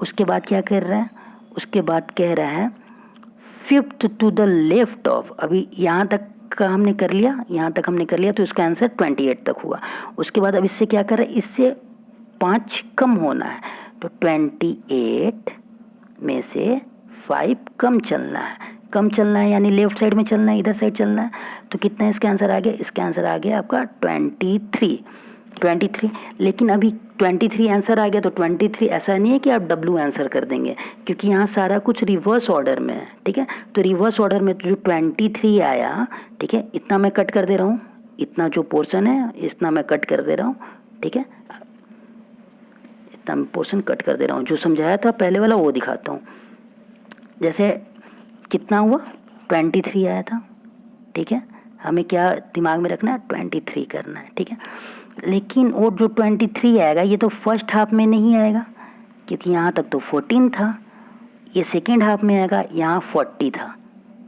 A: उसके बाद क्या कर रहा है, उसके बाद कह रहा है 5th to the left of. अभी यहाँ तक का हमने कर लिया, यहाँ तक हमने कर लिया, तो इसका आंसर 28 तक हुआ। उसके बाद अब इससे क्या कर रहा है, इससे 5 कम होना है, तो 28 में से 5 कम चलना है। कम चलना है यानी लेफ्ट साइड में चलना है, इधर साइड चलना है। तो कितना इसका आंसर आ गया, इसका आंसर आ गया आपका 23। लेकिन अभी 23 आंसर आ गया, तो 23 ऐसा नहीं है कि आप डब्ल्यू आंसर कर देंगे, क्योंकि यहाँ सारा कुछ रिवर्स ऑर्डर में है, ठीक है। तो रिवर्स ऑर्डर में जो 23 आया, ठीक है, इतना मैं कट कर दे रहा हूँ, इतना जो पोर्शन है इतना मैं कट कर दे रहा हूँ, ठीक है, इतना मैं पोर्शन कट कर दे रहा हूँ। जो समझाया था पहले वाला वो दिखाता हूँ। जैसे कितना हुआ, 23 आया था, ठीक है। हमें क्या दिमाग में रखना है, 23 करना है, ठीक है। लेकिन वो जो 23 आएगा ये तो फर्स्ट हाफ में नहीं आएगा, क्योंकि यहाँ तक तो 14 था। ये सेकेंड हाफ में आएगा, यहाँ 40 था,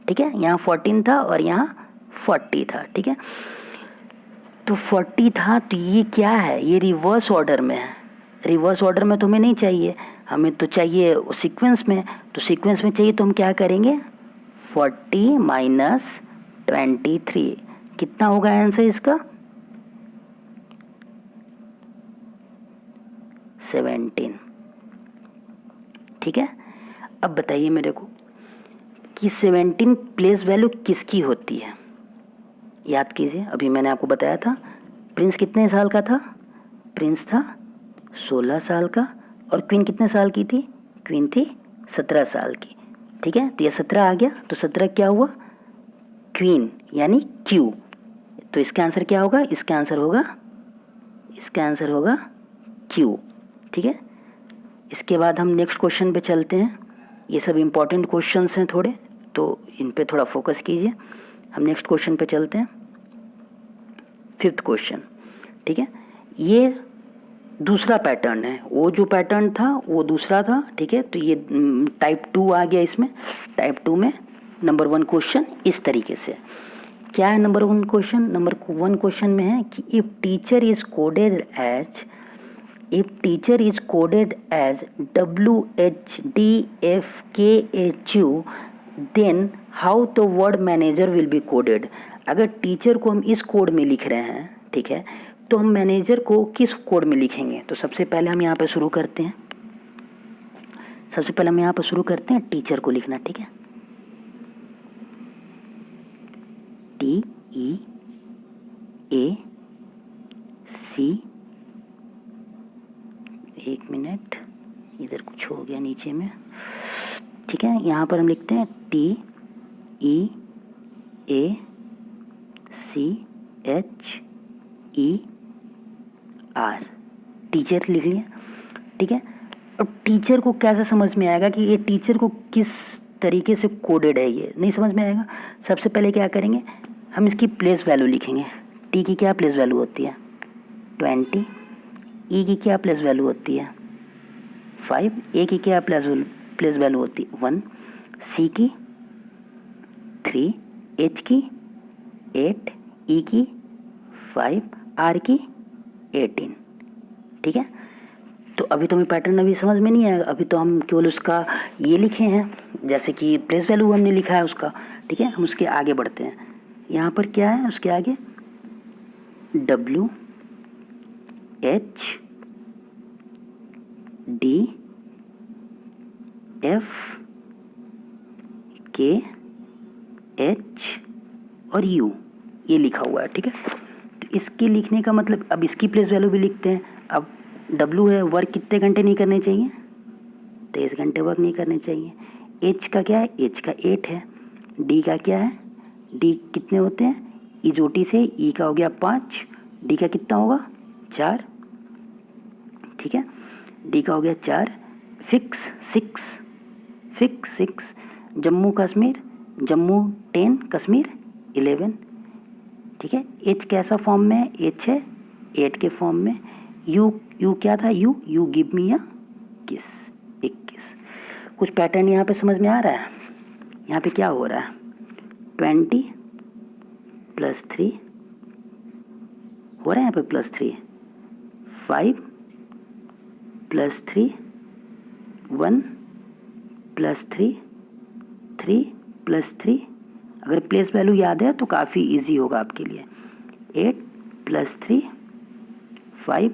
A: ठीक है, यहाँ 14 था और यहाँ 40 था, ठीक है। तो 40 था, तो ये क्या है, ये रिवर्स ऑर्डर में है। रिवर्स ऑर्डर में तो हमें नहीं चाहिए, हमें तो चाहिए सीक्वेंस में। तो सीक्वेंस में चाहिए तो हम क्या करेंगे, 40 माइनस 23, कितना होगा आंसर इसका, 17, ठीक है। अब बताइए मेरे को कि 17 प्लेस वैल्यू किसकी होती है, याद कीजिए। अभी मैंने आपको बताया था प्रिंस कितने साल का था, प्रिंस था 16 साल का, और क्वीन कितने साल की थी, क्वीन थी 17 साल की, ठीक है। तो ये 17 आ गया, तो 17 क्या हुआ, क्वीन यानी क्यू। तो इसका आंसर क्या होगा, इसका आंसर होगा क्यू, ठीक है। इसके बाद हम नेक्स्ट क्वेश्चन पे चलते हैं। ये सब इम्पॉर्टेंट क्वेश्चंस हैं थोड़े, तो इन पे थोड़ा फोकस कीजिए। हम नेक्स्ट क्वेश्चन पे चलते हैं, 5th क्वेश्चन, ठीक है। ये दूसरा पैटर्न है, वो जो पैटर्न था वो दूसरा था, ठीक है। तो ये टाइप 2 आ गया इसमें। टाइप 2 में नंबर 1 क्वेश्चन इस तरीके से क्या है, नंबर 1 क्वेश्चन में है कि if teacher is coded as WHDFKHU then how the word manager will be coded. अगर टीचर को हम इस कोड में लिख रहे हैं, ठीक है, तो हम मैनेजर को किस कोड में लिखेंगे। तो सबसे पहले हम यहाँ पे शुरू करते हैं, टीचर को लिखना, ठीक है, TEAC, एक मिनट इधर कुछ हो गया नीचे में, ठीक है। यहाँ पर हम लिखते हैं TEACHER, टीचर लिख लिया, ठीक है। अब टीचर को कैसे समझ में आएगा कि ये टीचर को किस तरीके से कोडेड है, ये नहीं समझ में आएगा। सबसे पहले क्या करेंगे, हम इसकी प्लेस वैल्यू लिखेंगे। टी की क्या प्लेस वैल्यू होती है, 20, ई की क्या प्लेस वैल्यू होती है, 5, ए की क्या प्लेस वैल्यू होती है, 1, सी की 3, H की 8, E की 5, R की 18, ठीक है। तो अभी तो हमें पैटर्न अभी समझ में नहीं आएगा, अभी तो हम केवल उसका ये लिखे हैं, जैसे कि प्लेस वैल्यू हमने लिखा है उसका, ठीक है। हम उसके आगे बढ़ते हैं। यहाँ पर क्या है उसके आगे, W H D F K H और U ये लिखा हुआ है, ठीक है। तो इसके लिखने का मतलब, अब इसकी प्लेस वैल्यू भी लिखते हैं। अब W है, वर्क कितने घंटे नहीं करने चाहिए, 23 घंटे वर्क नहीं करने चाहिए। H का क्या है, H का 8 है। D का क्या है, D कितने होते हैं, इजोटी से E का हो गया 5, D का कितना होगा 4, ठीक है। D का हो गया 4, फिक्स 6, जम्मू कश्मीर, जम्मू 10, कश्मीर 11, ठीक है। H कैसा फॉर्म में है, H है 8 के फॉर्म में। U क्या था, यू गिव मी अ किस, 21। कुछ पैटर्न यहाँ पे समझ में आ रहा है। यहाँ पे क्या हो रहा है, 20 + 3 हो रहा है, यहाँ पे +3, 5 + 3, 1 + 3, 3 + 3। अगर प्लेस वैल्यू याद है तो काफ़ी इजी होगा आपके लिए। 8 + 3, 5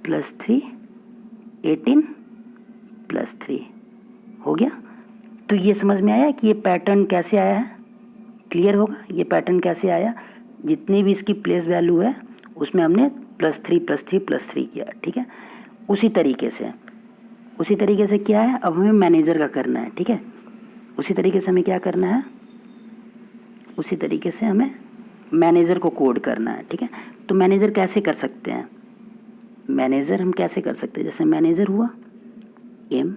A: + 3, 18 + 3 हो गया। तो ये समझ में आया कि ये पैटर्न कैसे आया है, क्लियर होगा ये पैटर्न कैसे आया। जितनी भी इसकी प्लेस वैल्यू है उसमें हमने +3 +3 +3 किया, ठीक है। उसी तरीके से क्या है, अब हमें मैनेजर का करना है, ठीक है। उसी तरीके से हमें क्या करना है, उसी तरीके से हमें मैनेजर को कोड करना है, ठीक है। तो मैनेजर कैसे कर सकते हैं, मैनेजर हम कैसे कर सकते हैं, जैसे मैनेजर हुआ M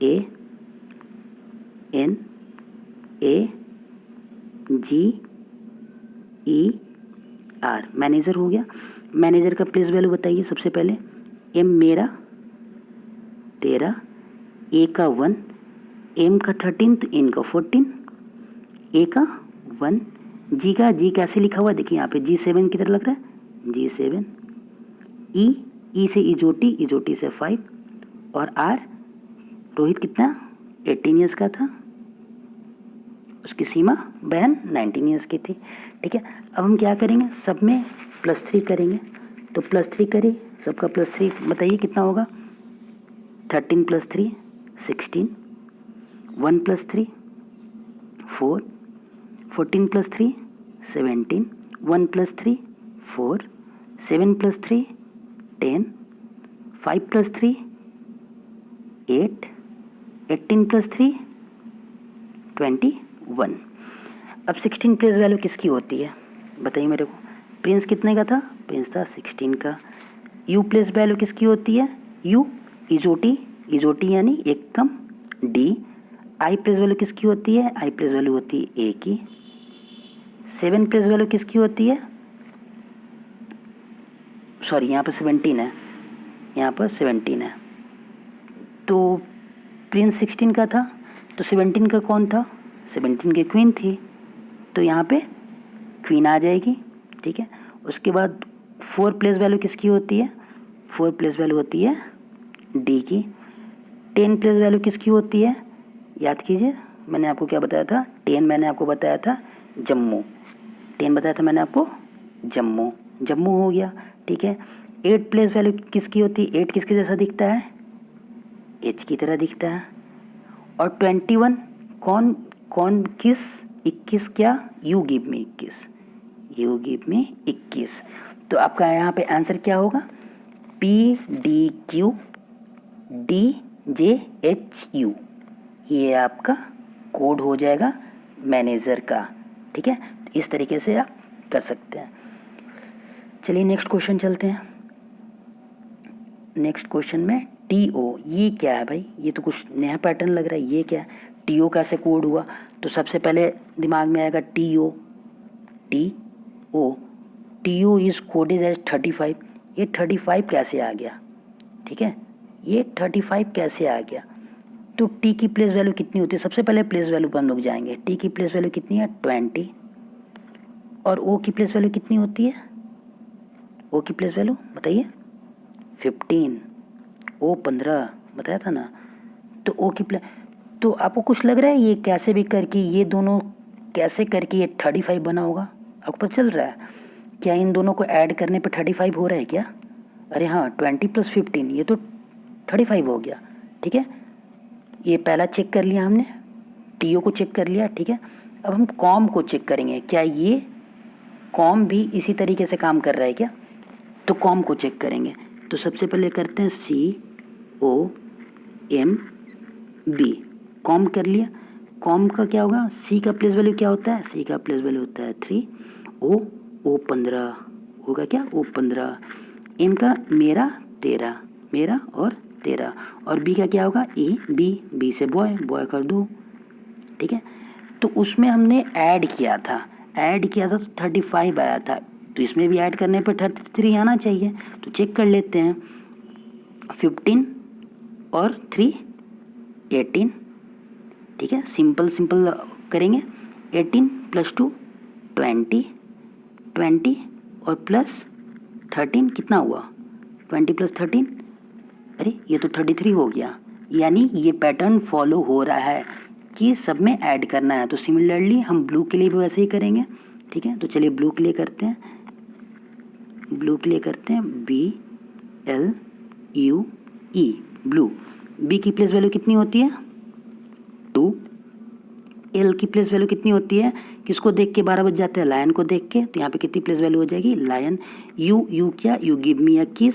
A: A N A G E R, manager हो गया। मैनेजर का प्लेस वैल्यू बताइए सबसे पहले। M मेरा, तेरा, A का 1, M का 13, तो N का 14, A का 1, G का, G कैसे लिखा हुआ देखिए यहाँ पे, G7 की तरह लग रहा है, G7, E से इजोटी से 5, और R रोहित कितना 18 ईयर्स का था, उसकी सीमा बहन 19 ईयर्स की थी, ठीक है। अब हम क्या करेंगे, सब में +3 करेंगे। तो +3 करें, सबका +3 बताइए कितना होगा, 13 + 3 16, 1 + 3 4, 14 + 3 17, 1 + 3 4, 7 + 3 10, 5 + 3 8, 18 + 3 21। अब 16 प्लेस वैल्यू किसकी होती है बताइए मेरे को। प्रिंस कितने का था, प्रिंस था 16 का। यू प्लेस वैल्यू किसकी होती है, यू इजोटी यानी एक कम। डी आई प्लेस वैल्यू किसकी होती है, आई प्लेस वैल्यू होती है ए की। 7 प्लेस वैल्यू किसकी होती है, सॉरी यहाँ पर 17 है, यहाँ पर 17 है। तो प्रिंस 16 का था, तो 17 का कौन था, 17 की क्वीन थी, तो यहाँ पे क्वीन आ जाएगी, ठीक है। उसके बाद 4 प्लेस वैल्यू किसकी होती है, 4 प्लेस वैल्यू होती है डी की। 10 प्लेस वैल्यू किसकी होती है, याद कीजिए मैंने आपको क्या बताया था, 10 मैंने आपको बताया था जम्मू, 10 बताया था मैंने आपको जम्मू हो गया, ठीक है। 8 प्लेस वैल्यू किसकी होती है, 8 किसके जैसा दिखता है, एच की तरह दिखता है। और 21 कौन किस, 21 क्या, यू गिव मी 21। तो आपका यहाँ पे आंसर क्या होगा, PDQ DJHU, ये आपका कोड हो जाएगा मैनेजर का, ठीक है। तो इस तरीके से आप कर सकते हैं। चलिए नेक्स्ट क्वेश्चन चलते हैं। नेक्स्ट क्वेश्चन में TO, ये क्या है भाई, ये तो कुछ नया पैटर्न लग रहा है, ये क्या है, TO कैसे कोड हुआ। तो सबसे पहले दिमाग में आएगा TO इज कोडेड एज 35। ये 35 कैसे आ गया, ठीक है, ये 35 कैसे आ गया। तो टी की प्लेस वैल्यू कितनी होती है? सबसे पहले प्लेस वैल्यू पर हम लोग जाएंगे। टी की प्लेस वैल्यू कितनी है? 20। और ओ की प्लेस वैल्यू कितनी होती है? ओ की प्लेस वैल्यू बताइए? 15। ओ 15 बताया था ना। तो ओ की प्लेस, तो आपको कुछ लग रहा है ये कैसे भी करके, ये दोनों कैसे करके ये 35 बना होगा? आपको पता चल रहा है क्या? इन दोनों को ऐड करने पे 35 हो रहा है क्या? अरे हाँ, 20 + 15 ये तो 35 हो गया। ठीक है, ये पहला चेक कर लिया हमने, टीओ को चेक कर लिया। ठीक है, अब हम कॉम को चेक करेंगे, क्या ये कॉम भी इसी तरीके से काम कर रहा है क्या? तो कॉम को चेक करेंगे। तो सबसे पहले करते हैं COM कॉम कर लिया। कॉम का क्या होगा? सी का प्लेस वैल्यू क्या होता है? सी का प्लेस वैल्यू होता है 3। ओ 15 होगा क्या? ओ 15। एम का मेरा 13, मेरा और 13। और बी का क्या होगा? बी से बॉय कर दो। ठीक है, तो उसमें हमने ऐड किया था तो 35 आया था। तो इसमें भी ऐड करने पर 33 आना चाहिए। तो चेक कर लेते हैं। 15 और 3 18। ठीक है, सिंपल करेंगे। 18 + 2 20, 20 और प्लस 13 कितना हुआ? 20 + 13, अरे ये तो 33 हो गया। यानी ये पैटर्न फॉलो हो रहा है कि सब में ऐड करना है। तो सिमिलरली हम ब्लू के लिए भी वैसे ही करेंगे। ठीक है, तो चलिए ब्लू के लिए करते हैं। BLUE blue. बी की प्लेस वैल्यू कितनी होती है? 2। एल की प्लेस वैल्यू कितनी होती है? किसको देख के 12 बज जाते हैं? लायन को देख के। तो यहाँ पे कितनी प्लेस वैल्यू हो जाएगी? लायन। यू क्या? यू गिव मी अ किस,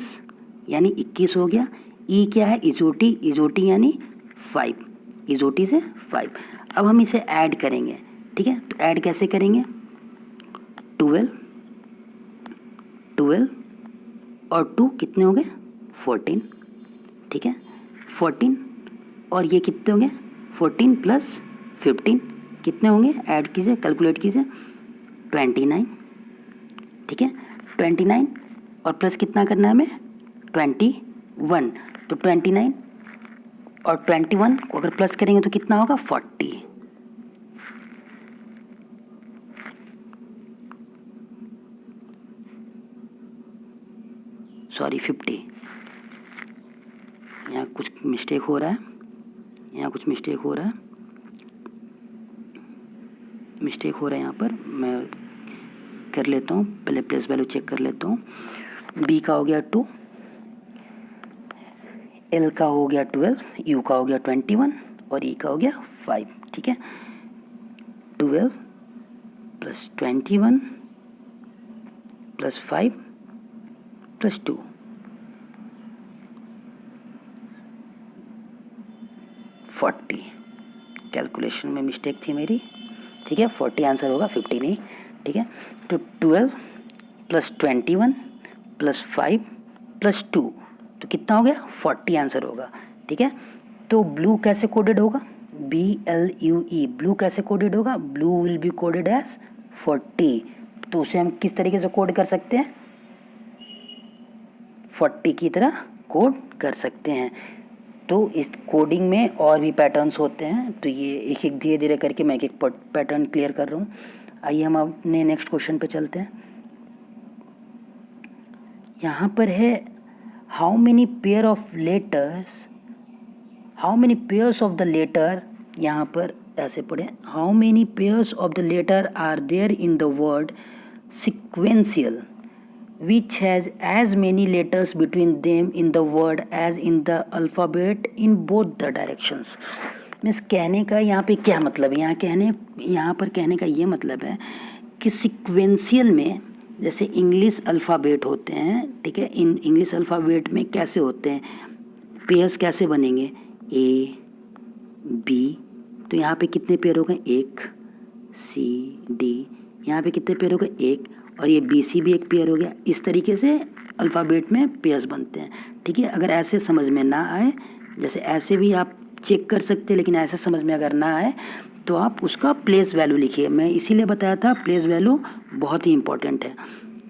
A: यानी 21 हो गया। ई क्या है? इजोटी यानी 5, इजोटी से 5। अब हम इसे ऐड करेंगे। ठीक है, तो ऐड कैसे करेंगे? 12 और 2 कितने हो गए? 14। ठीक है, 14 और ये कितने होंगे? 14 + 15 कितने होंगे? ऐड कीजिए, कैलकुलेट कीजिए। 29। ठीक है, 29 और प्लस कितना करना है हमें? 21। तो 29 और 21 को अगर प्लस करेंगे तो कितना होगा? 40। सॉरी 50। यहाँ कुछ मिस्टेक हो रहा है, यहाँ पर। मैं कर लेता हूँ, पहले प्लेस वैल्यू चेक कर लेता हूँ। बी का हो गया 2, एल का हो गया 12, यू का हो गया 21 और ई का हो गया 5। ठीक है, 12 + 21 + 5 + 2 40। कैलकुलेशन में मिस्टेक थी मेरी। ठीक है, 40 आंसर होगा, 50 नहीं। ठीक है, तो 12 + 21 + 5 + 2 तो कितना हो गया? 40 आंसर होगा। ठीक है, तो ब्लू कैसे कोडेड होगा? BLUE ब्लू कैसे कोडेड होगा? Blue will be coded as 40। तो उसे हम किस तरीके से कोड कर सकते हैं? 40 की तरह कोड कर सकते हैं। तो इस कोडिंग में और भी पैटर्न्स होते हैं, तो ये एक एक धीरे धीरे करके मैं एक पैटर्न क्लियर कर रहा हूँ। आइए हम अपने नेक्स्ट क्वेश्चन पे चलते हैं। यहाँ पर है how many pair of the letter, यहाँ पर ऐसे पढ़े, how many pairs of the letter are there in the word sequential which has as many letters between them in the word as in the alphabet in both the directions। Means कहने का यहाँ पे क्या मतलब है? यहाँ पर कहने का ये मतलब है कि सिक्वेंशियल में जैसे इंग्लिश अल्फ़ाबेट होते हैं। ठीक है, इन इंग्लिश अल्फ़ाबेट में कैसे होते हैं? पेयर्स कैसे बनेंगे? A B, तो यहाँ पे कितने पेयर हो गए? 1 C D, यहाँ पे कितने पेयर हो गए? 1, और ये BC भी एक पेयर हो गया। इस तरीके से अल्फ़ाबेट में पेयर्स बनते हैं। ठीक है, अगर ऐसे समझ में ना आए, जैसे ऐसे भी आप चेक कर सकते हैं, लेकिन ऐसे समझ में अगर ना आए तो आप उसका प्लेस वैल्यू लिखिए। मैं इसीलिए बताया था प्लेस वैल्यू बहुत ही इंपॉर्टेंट है।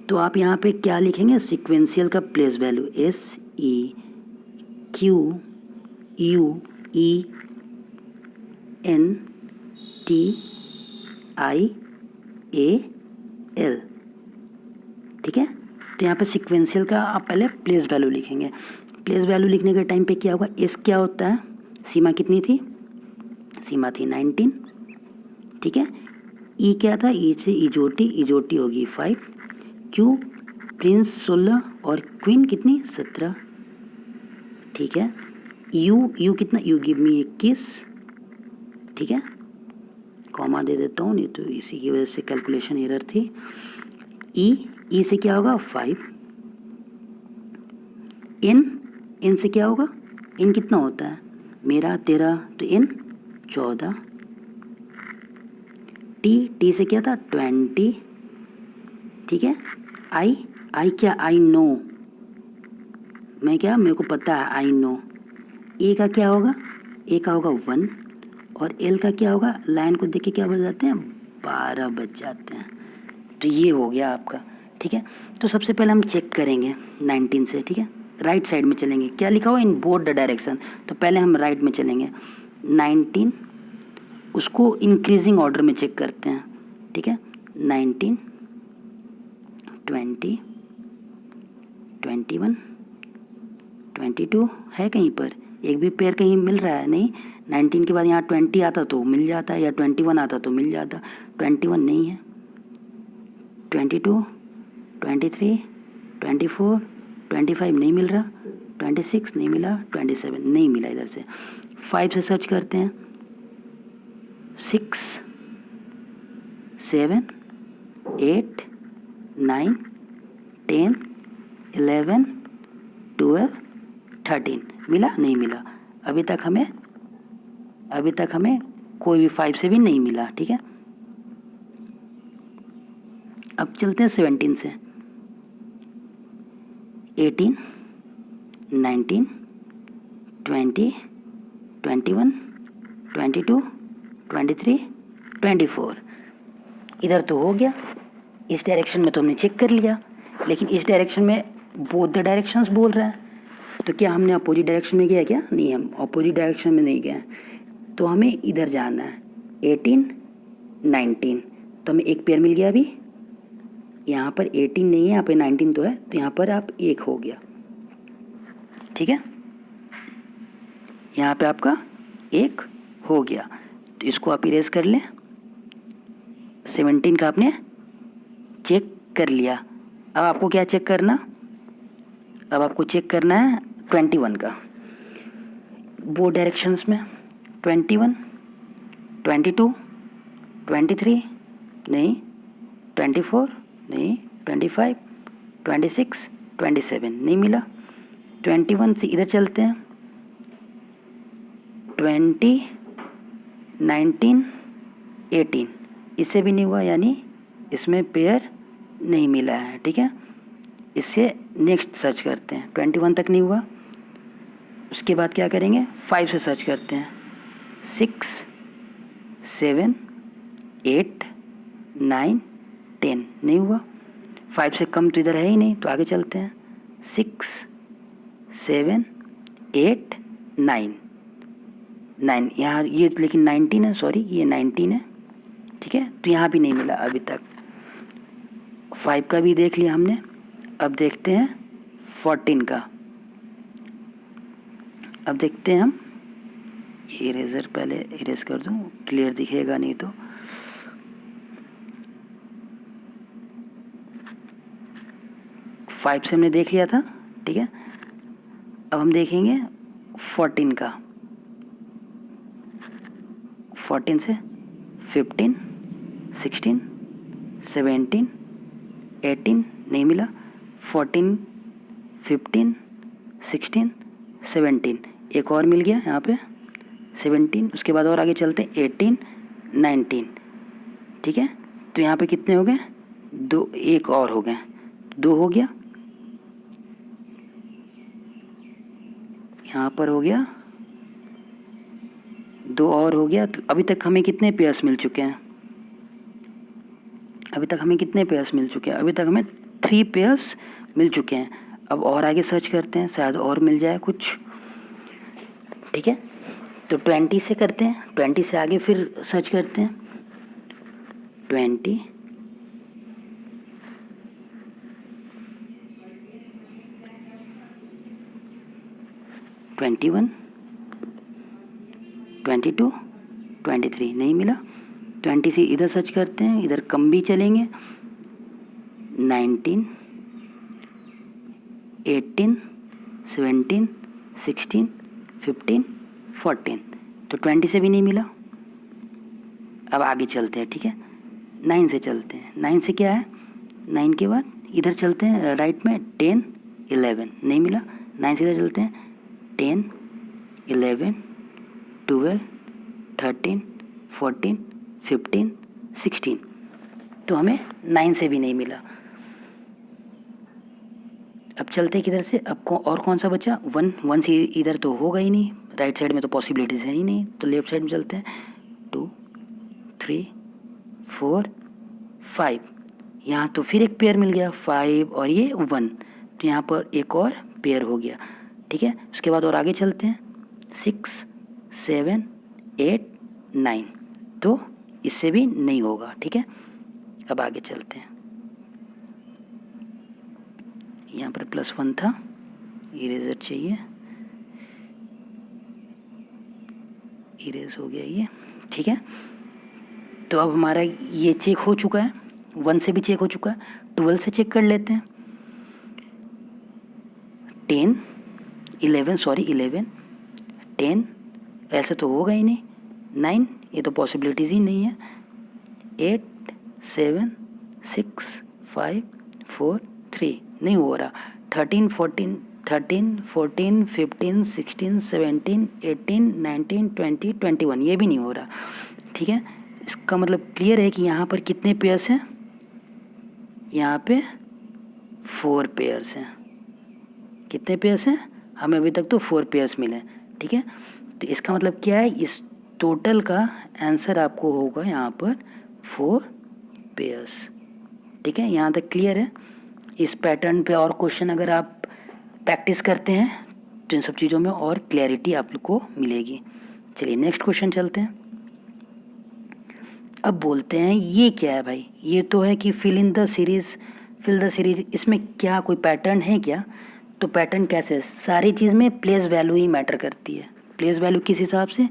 A: तो आप यहाँ पे क्या लिखेंगे? सिक्वेंशियल का प्लेस वैल्यू SEQUENCIAL NTIAL, ठीक है। तो यहाँ पे सीक्वेंशियल का आप पहले प्लेस वैल्यू लिखेंगे। प्लेस वैल्यू लिखने के टाइम पे क्या होगा, एस क्या होता है, सीमा कितनी थी, सीमा थी 19, ठीक है। ई क्या था, ई से इजोटी होगी 5, क्यू प्रिंस 16 और क्वीन कितनी 17, ठीक है। यू कितना, यू गिव मी 21, ठीक है। कॉमा दे देता हूँ, नहीं तो इसी की वजह से कैलकुलेशन एरर थी। ई से क्या होगा 5, इन से क्या होगा, इन कितना होता है मेरा 13, तो इन 14, टी से क्या था 20, ठीक है। आई क्या, आई नो, मेरे को पता है, आई नो। ए का क्या होगा, ए का होगा 1, और एल का क्या होगा, लाइन को देख के क्या बज जाते हैं, 12 बज जाते हैं। तो ये हो गया आपका, ठीक है। तो सबसे पहले हम चेक करेंगे 19 से, ठीक है। राइट साइड में चलेंगे, क्या लिखा हुआ इन बोथ द डायरेक्शन, तो पहले हम राइट में चलेंगे। 19 उसको इंक्रीजिंग ऑर्डर में चेक करते हैं, ठीक है। 19, 20, 21, 22 है कहीं पर, एक भी पेयर कहीं मिल रहा है नहीं। 19 के बाद यहाँ 20 आता तो मिल जाता, या 21 आता तो मिल जाता, 21 नहीं है। 22, 23, 24, 25 नहीं मिल रहा, 26 नहीं मिला, 27 नहीं मिला, इधर से 5 से सर्च करते हैं। 6, 7, 8, 9, 10, 11, 12, 13 मिला, नहीं मिला। अभी तक हमें कोई भी 5 से भी नहीं मिला, ठीक है। अब चलते हैं 17 से। 18, 19, 20, 21, 22, 23, 24 इधर तो हो गया। इस डायरेक्शन में तो हमने चेक कर लिया, लेकिन इस डायरेक्शन में बोथ द डायरेक्शंस बोल रहा है, तो क्या हमने अपोजिट डायरेक्शन में गया क्या, नहीं, हम अपोजिट डायरेक्शन में नहीं गए। तो हमें इधर जाना है 18, 19, तो हमें एक पेयर मिल गया। अभी यहाँ पर 18 नहीं है, यहाँ पे 19 तो है, तो यहाँ पर आप एक हो गया, ठीक है। यहाँ पे आपका एक हो गया, तो इसको आप इरेज कर लें। 17 का आपने चेक कर लिया। अब आपको क्या चेक करना, अब आपको चेक करना है 21 का, वो डायरेक्शंस में 21, 22, 23 नहीं, 24 नहीं, 25, 26, 27 नहीं मिला। 21 से इधर चलते हैं, 20, 19, 18 इससे भी नहीं हुआ, यानी इसमें पेयर नहीं मिला है, ठीक है। इससे नेक्स्ट सर्च करते हैं, 21 तक नहीं हुआ, उसके बाद क्या करेंगे, 5 से सर्च करते हैं। 6, 7, 8, 9, 10 नहीं हुआ, 5 से कम तो इधर है ही नहीं, तो आगे चलते हैं। 6, 7, 8, 9 यहाँ, ये लेकिन 19 है, सॉरी ये 19 है, ठीक है। तो यहाँ भी नहीं मिला अभी तक। 5 का भी देख लिया हमने, अब देखते हैं 14 का। अब देखते हैं हम, ये इरेजर पहले इरेज कर दूँ, क्लियर दिखेगा नहीं तो। फाइव से हमने देख लिया था, ठीक है। अब हम देखेंगे 14 का। 14 से 15, 16, 17, 18 नहीं मिला, 14, 15, 16, 17 एक और मिल गया यहाँ पे 17, उसके बाद और आगे चलते हैं 18, 19, ठीक है। तो यहाँ पे कितने हो गए, दो, एक और हो गए, 2 हो गया, यहाँ पर हो गया 2 और हो गया। तो अभी तक हमें कितने पेयर्स मिल चुके हैं, अभी तक हमें 3 पेयर्स मिल चुके हैं। अब और आगे सर्च करते हैं, शायद और मिल जाए कुछ, ठीक है। तो 20 से करते हैं, 20 से आगे फिर सर्च करते हैं, 20, 21, 22, 23 नहीं मिला। 20 से इधर सर्च करते हैं, इधर कम भी चलेंगे, 19, 18, 17, 16, 15, 14, तो 20 से भी नहीं मिला। अब आगे चलते हैं, ठीक है, 9 से चलते हैं। 9 से क्या है, 9 के बाद इधर चलते हैं राइट में, 10, 11 नहीं मिला। 9 से इधर चलते हैं, 10, 11, 12, 13, 14, 15, 16, तो हमें 9 से भी नहीं मिला। अब चलते हैं किधर से, अब और कौन सा बचा, 1 से इधर तो होगा ही नहीं, राइट साइड में तो पॉसिबिलिटीज़ है ही नहीं, तो लेफ्ट साइड में चलते हैं, 2, 3, 4, 5, यहाँ तो फिर एक पेयर मिल गया, 5 और ये 1, तो यहाँ पर एक और पेयर हो गया, ठीक है। उसके बाद और आगे चलते हैं, 6, 7, 8, 9, तो इससे भी नहीं होगा, ठीक है। अब आगे चलते हैं, यहाँ पर +1 था, इरेजर चाहिए, इरेज हो गया ये, ठीक है। तो अब हमारा ये चेक हो चुका है, 1 से भी चेक हो चुका है, 12 से चेक कर लेते हैं, 10, 11, 10, ऐसे तो होगा ही नहीं, 9, ये तो पॉसिबिलिटीज़ ही नहीं है, 8, 7, 6, 5, 4, 3 नहीं हो रहा, 13, 14, 15, 16, 17, 18, 19, 20, 21 ये भी नहीं हो रहा, ठीक है। इसका मतलब क्लियर है कि यहाँ पर कितने पेयर्स हैं, यहाँ पे 4 पेयर्स हैं। कितने पेयर्स हैं, हमें अभी तक तो 4 पेयर्स मिले, ठीक है। तो इसका मतलब क्या है, इस टोटल का आंसर आपको होगा यहाँ पर 4 पेयर्स, ठीक है। यहाँ तक क्लियर है। इस पैटर्न पे और क्वेश्चन अगर आप प्रैक्टिस करते हैं तो इन सब चीज़ों में और क्लैरिटी आप लोग को मिलेगी। चलिए नेक्स्ट क्वेश्चन चलते हैं। अब बोलते हैं ये क्या है भाई, ये तो है कि फिल द सीरीज, इसमें क्या कोई पैटर्न है क्या? तो पैटर्न कैसे, सारी चीज़ में प्लेस वैल्यू ही मैटर करती है। प्लेस वैल्यू किस हिसाब से,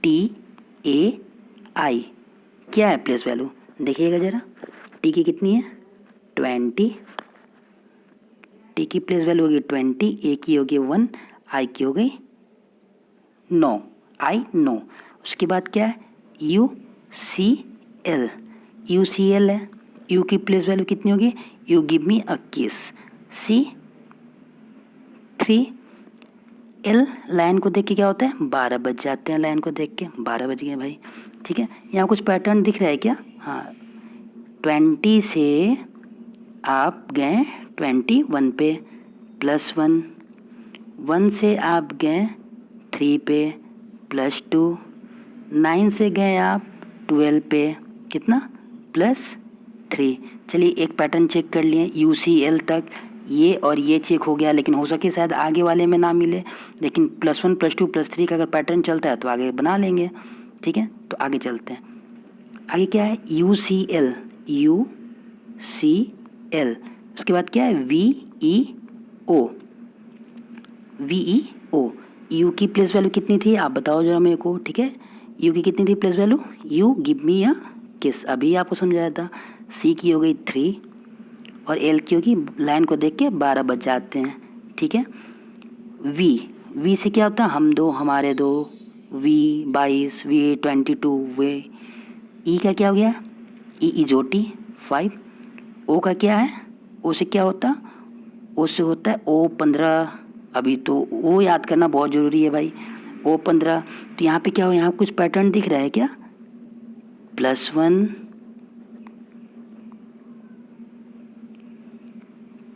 A: TAI क्या है प्लेस वैल्यू, देखिएगा ज़रा, टी की कितनी है 20, टी की प्लेस वैल्यू होगी 20, ए की होगी 1, आई की हो गई 9, आई 9। उसके बाद क्या है UCL, UCL है, U की प्लेस वैल्यू कितनी होगी, यू गिव मी अ किस, C 3, L लाइन को देख के क्या होता है 12 बज जाते हैं, लाइन को देख के 12 बज गए भाई, ठीक है। यहाँ कुछ पैटर्न दिख रहा है क्या, हाँ 20 से आप गए 21 पे +1, 1 से आप गए 3 पे +2, 9 से गए आप 12 पे कितना +3। चलिए एक पैटर्न चेक कर लिए, UCL तक ये और ये चेक हो गया, लेकिन हो सके शायद आगे वाले में ना मिले, लेकिन +1, +2, +3 का अगर पैटर्न चलता है तो आगे बना लेंगे, ठीक है। तो आगे चलते हैं, आगे क्या है UCL, UCL, उसके बाद क्या है VEO, U की प्लेस वैल्यू कितनी थी आप बताओ जरा मेरे को, ठीक है। U की कितनी थी place value, you give me a kiss, अभी आपको समझाया था। C की हो गई 3 और L की होगी, लाइन को देख के 12 बज जाते हैं, ठीक है। V से क्या होता है हम दो हमारे दो, V 22, V 22, वे। E का क्या हो गया, E इजोटी 5। O का क्या है, O से क्या होता, O से होता है O 15, अभी तो O याद करना बहुत ज़रूरी है भाई, O 15। तो यहाँ पे क्या हो, यहाँ कुछ पैटर्न दिख रहा है क्या, +1,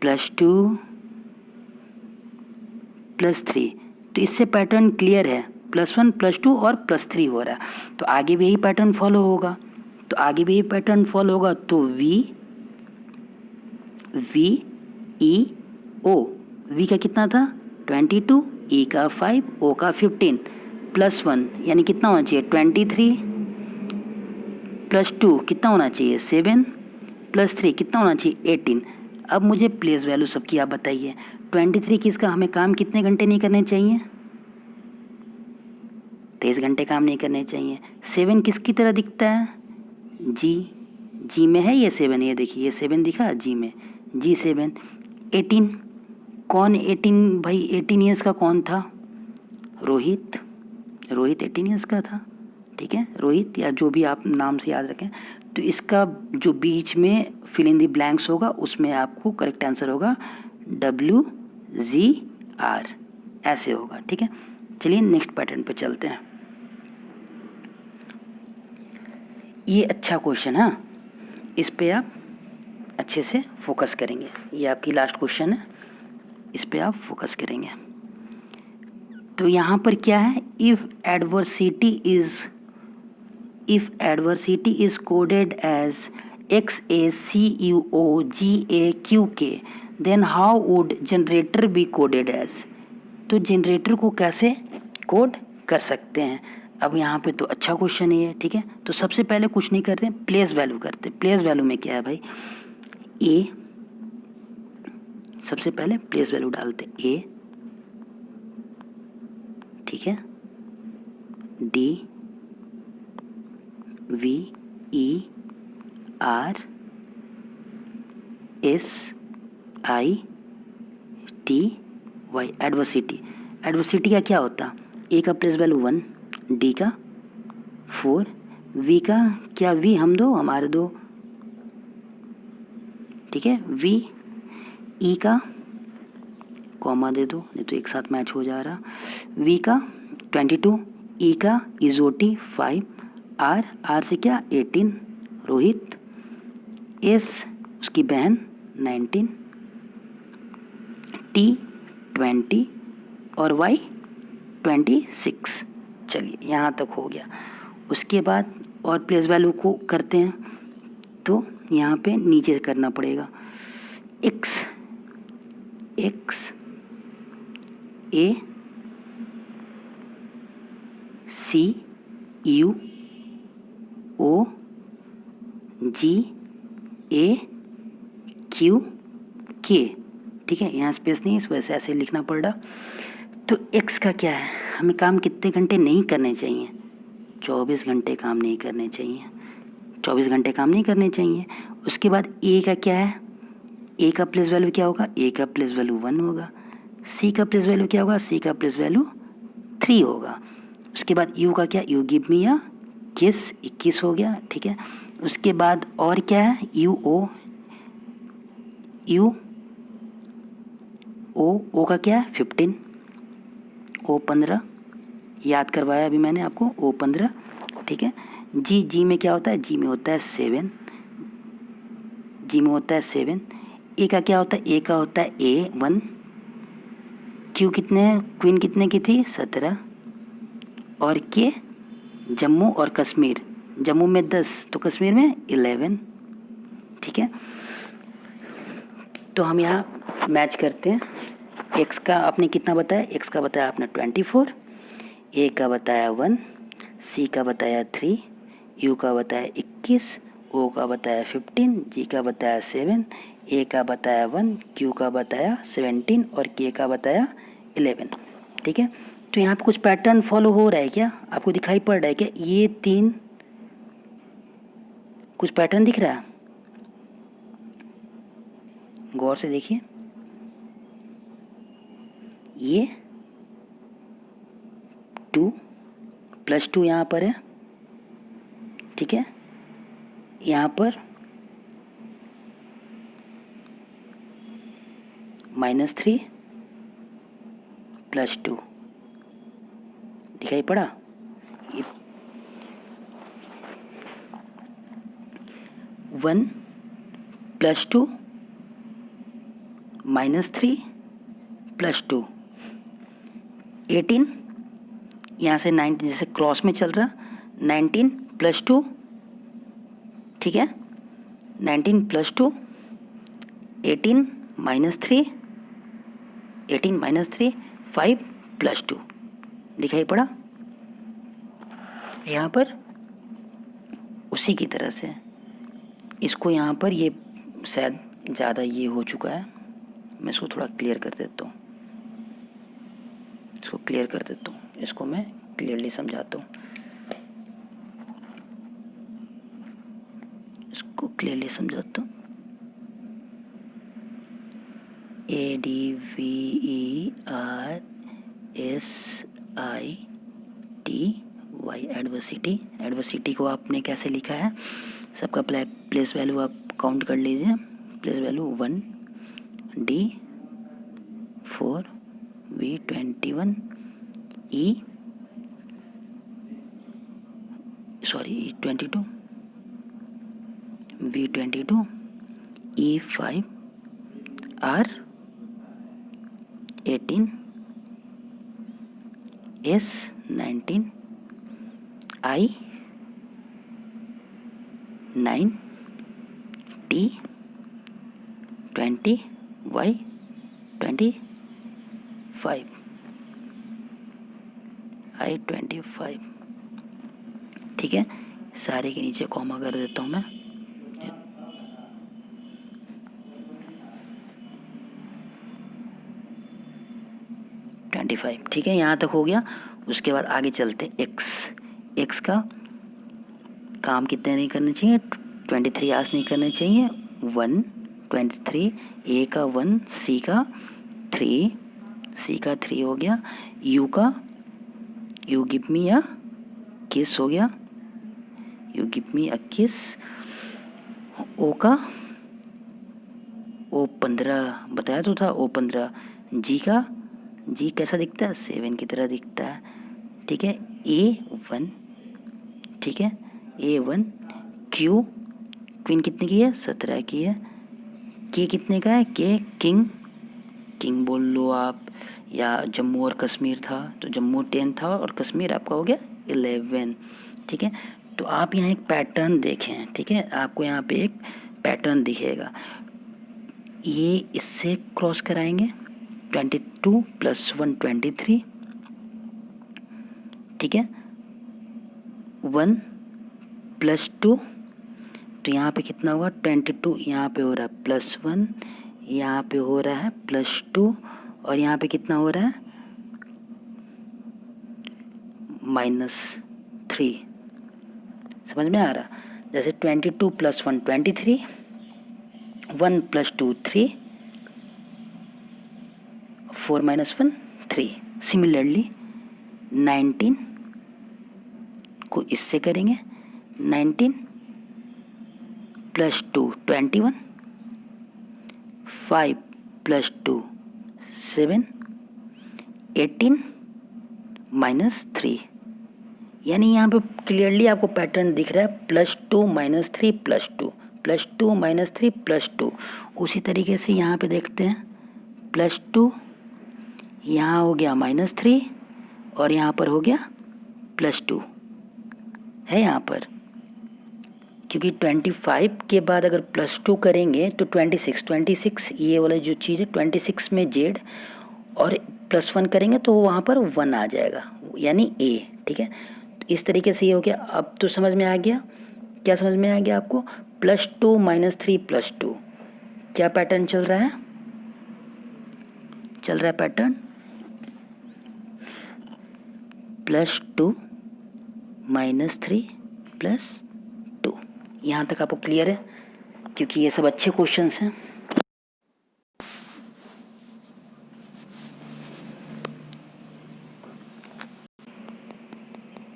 A: +2, +3, तो इससे पैटर्न क्लियर है, +1, +2 और +3 हो रहा है, तो आगे भी यही पैटर्न फॉलो होगा, तो VEO, V का कितना था 22, E का 5, O का 15, +1 यानी कितना होना चाहिए 23 +2 कितना होना चाहिए 7 +3 कितना होना चाहिए 18। अब मुझे प्लेस वैल्यू सबकी आप बताइए। 23 किसका, हमें काम कितने घंटे नहीं करने चाहिए, 23 घंटे काम नहीं करने चाहिए। 7 किसकी तरह दिखता है, जी में है ये 7, ये देखिए ये 7 दिखा जी में, जी 7। 18 कौन 18 भाई, 18 ईयर्स का कौन था, रोहित 18 ईयर्स का था, ठीक है, रोहित या जो भी आप नाम से याद रखें। तो इसका जो बीच में फिल इन द ब्लैंक्स होगा उसमें आपको करेक्ट आंसर होगा WGR, ऐसे होगा, ठीक है। चलिए नेक्स्ट पैटर्न पे चलते हैं। ये अच्छा क्वेश्चन है, इस पे आप अच्छे से फोकस करेंगे। ये आपकी लास्ट क्वेश्चन है, इस पे आप फोकस करेंगे। तो यहाँ पर क्या है, if adversity is coded as XACUOGAQK then how would generator be coded as. तो जनरेटर को कैसे कोड कर सकते हैं। अब यहाँ पे तो अच्छा क्वेश्चन है ये, ठीक है। तो सबसे पहले कुछ नहीं करते, प्लेस वैल्यू करते। प्लेस वैल्यू में क्या है भाई, ए, सबसे पहले प्लेस वैल्यू डालते ए, ठीक है, D VER SITY, एडवर्सिटी का क्या होता, ए का प्लेस वैल्यू 1, डी का 4, वी का क्या, वी हम दो हमारे दो, ठीक है, वी, ई का कॉमा दे दो, नहीं तो एक साथ मैच हो जा रहा, वी का 22, ई का इजोटी 5, आर से क्या 18 रोहित, एस उसकी बहन 19, टी 20 और वाई 26। चलिए यहाँ तक हो गया। उसके बाद और प्लेस वैल्यू को करते हैं, तो यहाँ पे नीचे करना पड़ेगा, एक्स ए CUOGAQK, ठीक है, यहाँ स्पेस नहीं इस वजह से ऐसे लिखना पड़ रहा। तो x का क्या है, हमें काम कितने घंटे नहीं करने चाहिए, 24 घंटे काम नहीं करने चाहिए, 24 घंटे काम नहीं करने चाहिए। उसके बाद a का क्या है, a का प्लेस वैल्यू क्या होगा, a का प्लेस वैल्यू 1 होगा, c का प्लेस वैल्यू क्या होगा, c का प्लेस वैल्यू 3 होगा। उसके बाद u का क्या, यू गिव मी या किस 21 हो गया, ठीक है। उसके बाद और क्या है, ओ का क्या है 15, ओ 15 याद करवाया अभी मैंने आपको, ओ 15, ठीक है। जी में क्या होता है, जी में होता है 7, जी में होता है 7। ए का क्या होता है, ए का होता है A1, क्यू कितने, क्वीन कितने की थी 17, और के जम्मू और कश्मीर, जम्मू में 10 तो कश्मीर में 11, ठीक है। तो हम यहाँ मैच करते हैं। एक्स का आपने कितना बताया, एक्स का बताया आपने 24, ए का बताया 1, सी का बताया 3, यू का बताया 21, ओ का बताया 15, जी का बताया 7, ए का बताया 1, क्यू का बताया 17 और के का बताया 11, ठीक है। तो यहाँ पे कुछ पैटर्न फॉलो हो रहा है क्या, आपको दिखाई पड़ रहा है क्या, ये 3 कुछ पैटर्न दिख रहा है, गौर से देखिए, ये 2 +2 यहाँ पर है, ठीक है, यहाँ पर -3 +2 दिखाई पड़ा। ये 1 +2 -3 +2 18, यहाँ से 19 जैसे क्रॉस में चल रहा, 19 +2, ठीक है, 19 +2 18 -3 18 -3 5 +2 दिखाई पड़ा। यहाँ पर उसी की तरह से इसको यहाँ पर ये शायद ज़्यादा ये हो चुका है, मैं इसको थोड़ा क्लियर कर देता हूँ, इसको मैं क्लियरली समझाता हूँ, ADVERSITY। एडवर्सिटी को आपने कैसे लिखा है, सबका प्लेस वैल्यू आप काउंट कर लीजिए। Place value 1 D 4 V21 E22 V22 E5 R18 S19 I9 T20 Y25 I25। ठीक है, सारे के नीचे कॉमा कर देता हूँ मैं। ठीक है, यहाँ तक हो गया। उसके बाद आगे चलते एक्स का काम कितने नहीं करने चाहिए, 23 आस नहीं करने चाहिए। 1 23 ए का 1 सी का 3 हो गया। यू गिव मी अ किस हो गया, यू गिव मी अ किस। ओ 15 बताया तो था, ओ 15। जी कैसा दिखता है, 7 की तरह दिखता है। ठीक है, A1, ठीक है A1। क्वीन कितने की है, 17 की है। के कितने का है, के किंग बोल लो आप, या जम्मू और कश्मीर था तो जम्मू 10 था और कश्मीर आपका हो गया 11। ठीक है, तो आप यहाँ एक पैटर्न देखें। ठीक है, आपको यहाँ पे एक पैटर्न दिखेगा, ये इससे क्रॉस कराएंगे। 22 + 1 23। ठीक है, 1 + 2 तो यहाँ पे कितना होगा, 22। यहाँ पे हो रहा है +1, यहाँ पे हो रहा है +2, और यहाँ पे कितना हो रहा है, -3। समझ में आ रहा, जैसे 22 + 1 23, 1 + 2 3, 4 - 1 3। सिमिलरली 19 को इससे करेंगे, 19 + 2 21, 5 + 2 7, 18 - 3। यानी यहाँ पे क्लियरली आपको पैटर्न दिख रहा है, +2 - 3 +2, +2 - 3 +2। उसी तरीके से यहाँ पे देखते हैं, +2 यहाँ हो गया -3, और यहाँ पर हो गया +2 है यहाँ पर, क्योंकि 25 के बाद अगर +2 करेंगे तो 26 ये वाला जो चीज़ है, 26 में जेड और +1 करेंगे तो वहाँ पर 1 आ जाएगा, यानी ए। ठीक है, तो इस तरीके से ये हो गया। अब तो समझ में आ गया, क्या समझ में आ गया आपको, +2 - 3 +2 क्या पैटर्न चल रहा है, पैटर्न +2 - 3 +2। यहाँ तक आपको क्लियर है, क्योंकि ये सब अच्छे क्वेश्चंस हैं।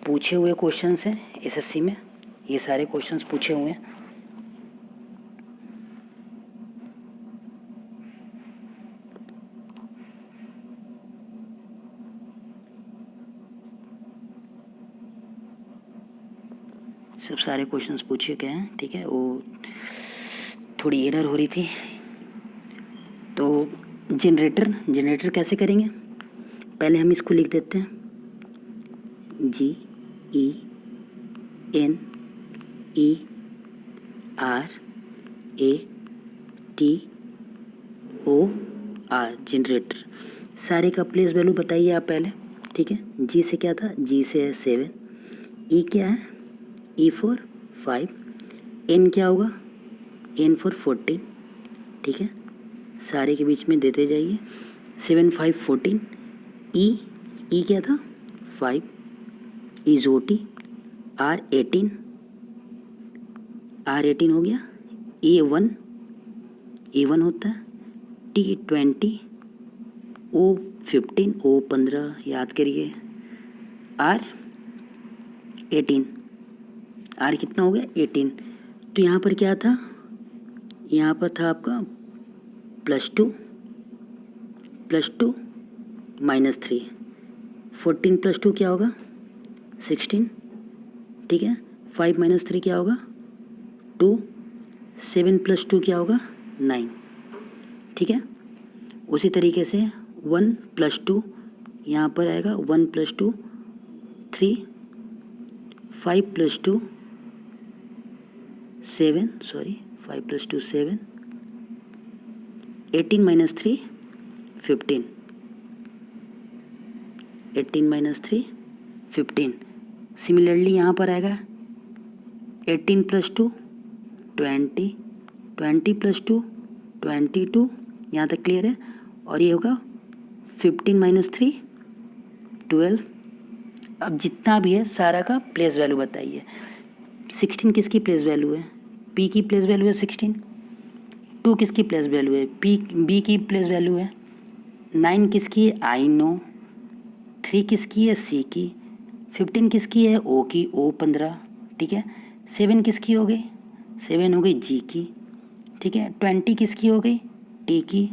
A: पूछे हुए क्वेश्चंस हैं एसएससी में, ये सारे क्वेश्चंस पूछे हुए हैं। सब सारे क्वेश्चंस पूछे गए हैं। ठीक है, वो थोड़ी एरर हो रही थी। तो जनरेटर कैसे करेंगे, पहले हम इसको लिख देते हैं, GENERATOR। जनरेटर। सारे का प्लेस वैल्यू बताइए आप पहले। ठीक है, जी से क्या था, जी से है 7, ई क्या है, ई फॉर 5, एन क्या होगा, एन फॉर 14, ठीक है, सारे के बीच में देते जाइए, 7 5 14, ई क्या था 5, इज ओ टी, आर 18 हो गया, ए 1 होता है, टी 20, ओ 15, ओ 15 याद करिए, आर 18, आर कितना हो गया 18। तो यहाँ पर क्या था, यहाँ पर था आपका +2 -3, 14 + 2 क्या होगा 16, ठीक है, 5 - 3 क्या होगा 2, 7 + 2 क्या होगा 9, ठीक है। उसी तरीके से 1 + 2 यहाँ पर आएगा, 1 + 2 3, 5 + 2 7, 5 + 2 7, 18 - 3 15, 18 - 3 15। सिमिलरली यहाँ पर आएगा 18 + 2 20, 20 + 2 22, यहाँ तक क्लियर है। और ये होगा 15 - 3 12। अब जितना भी है सारा का प्लेस वैल्यू बताइए। 16 किसकी प्लेस वैल्यू है, पी की प्लेस वैल्यू है 16, 2 किसकी प्लेस वैल्यू है, बी की प्लेस वैल्यू है, 9 किसकी है, आई नो, 3 किसकी है, सी की, 15 किसकी है, ओ की, ओ 15, ठीक है, 7 किसकी हो गई, 7 हो गई जी की, ठीक है, 20 किसकी हो गई, टी की,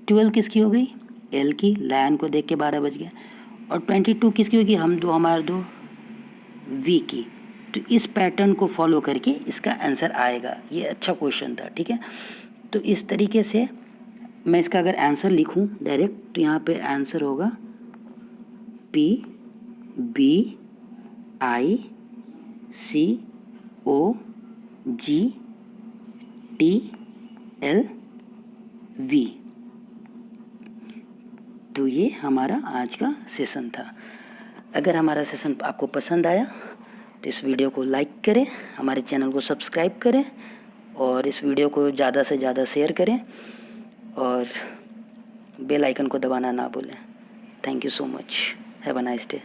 A: 12 किसकी हो गई, एल की, लायन को देख के 12 बज गया, और 22 किसकी होगी, हमारे दो वी की। तो इस पैटर्न को फॉलो करके इसका आंसर आएगा। ये अच्छा क्वेश्चन था, ठीक है। तो इस तरीके से मैं इसका अगर आंसर लिखूं डायरेक्ट, तो यहाँ पे आंसर होगा P B I C O G T L V। तो ये हमारा आज का सेशन था। अगर हमारा सेशन आपको पसंद आया तो इस वीडियो को लाइक करें, हमारे चैनल को सब्सक्राइब करें और इस वीडियो को ज़्यादा से ज़्यादा शेयर करें और बेल आइकन को दबाना ना भूलें। Thank you so much. Have a nice day.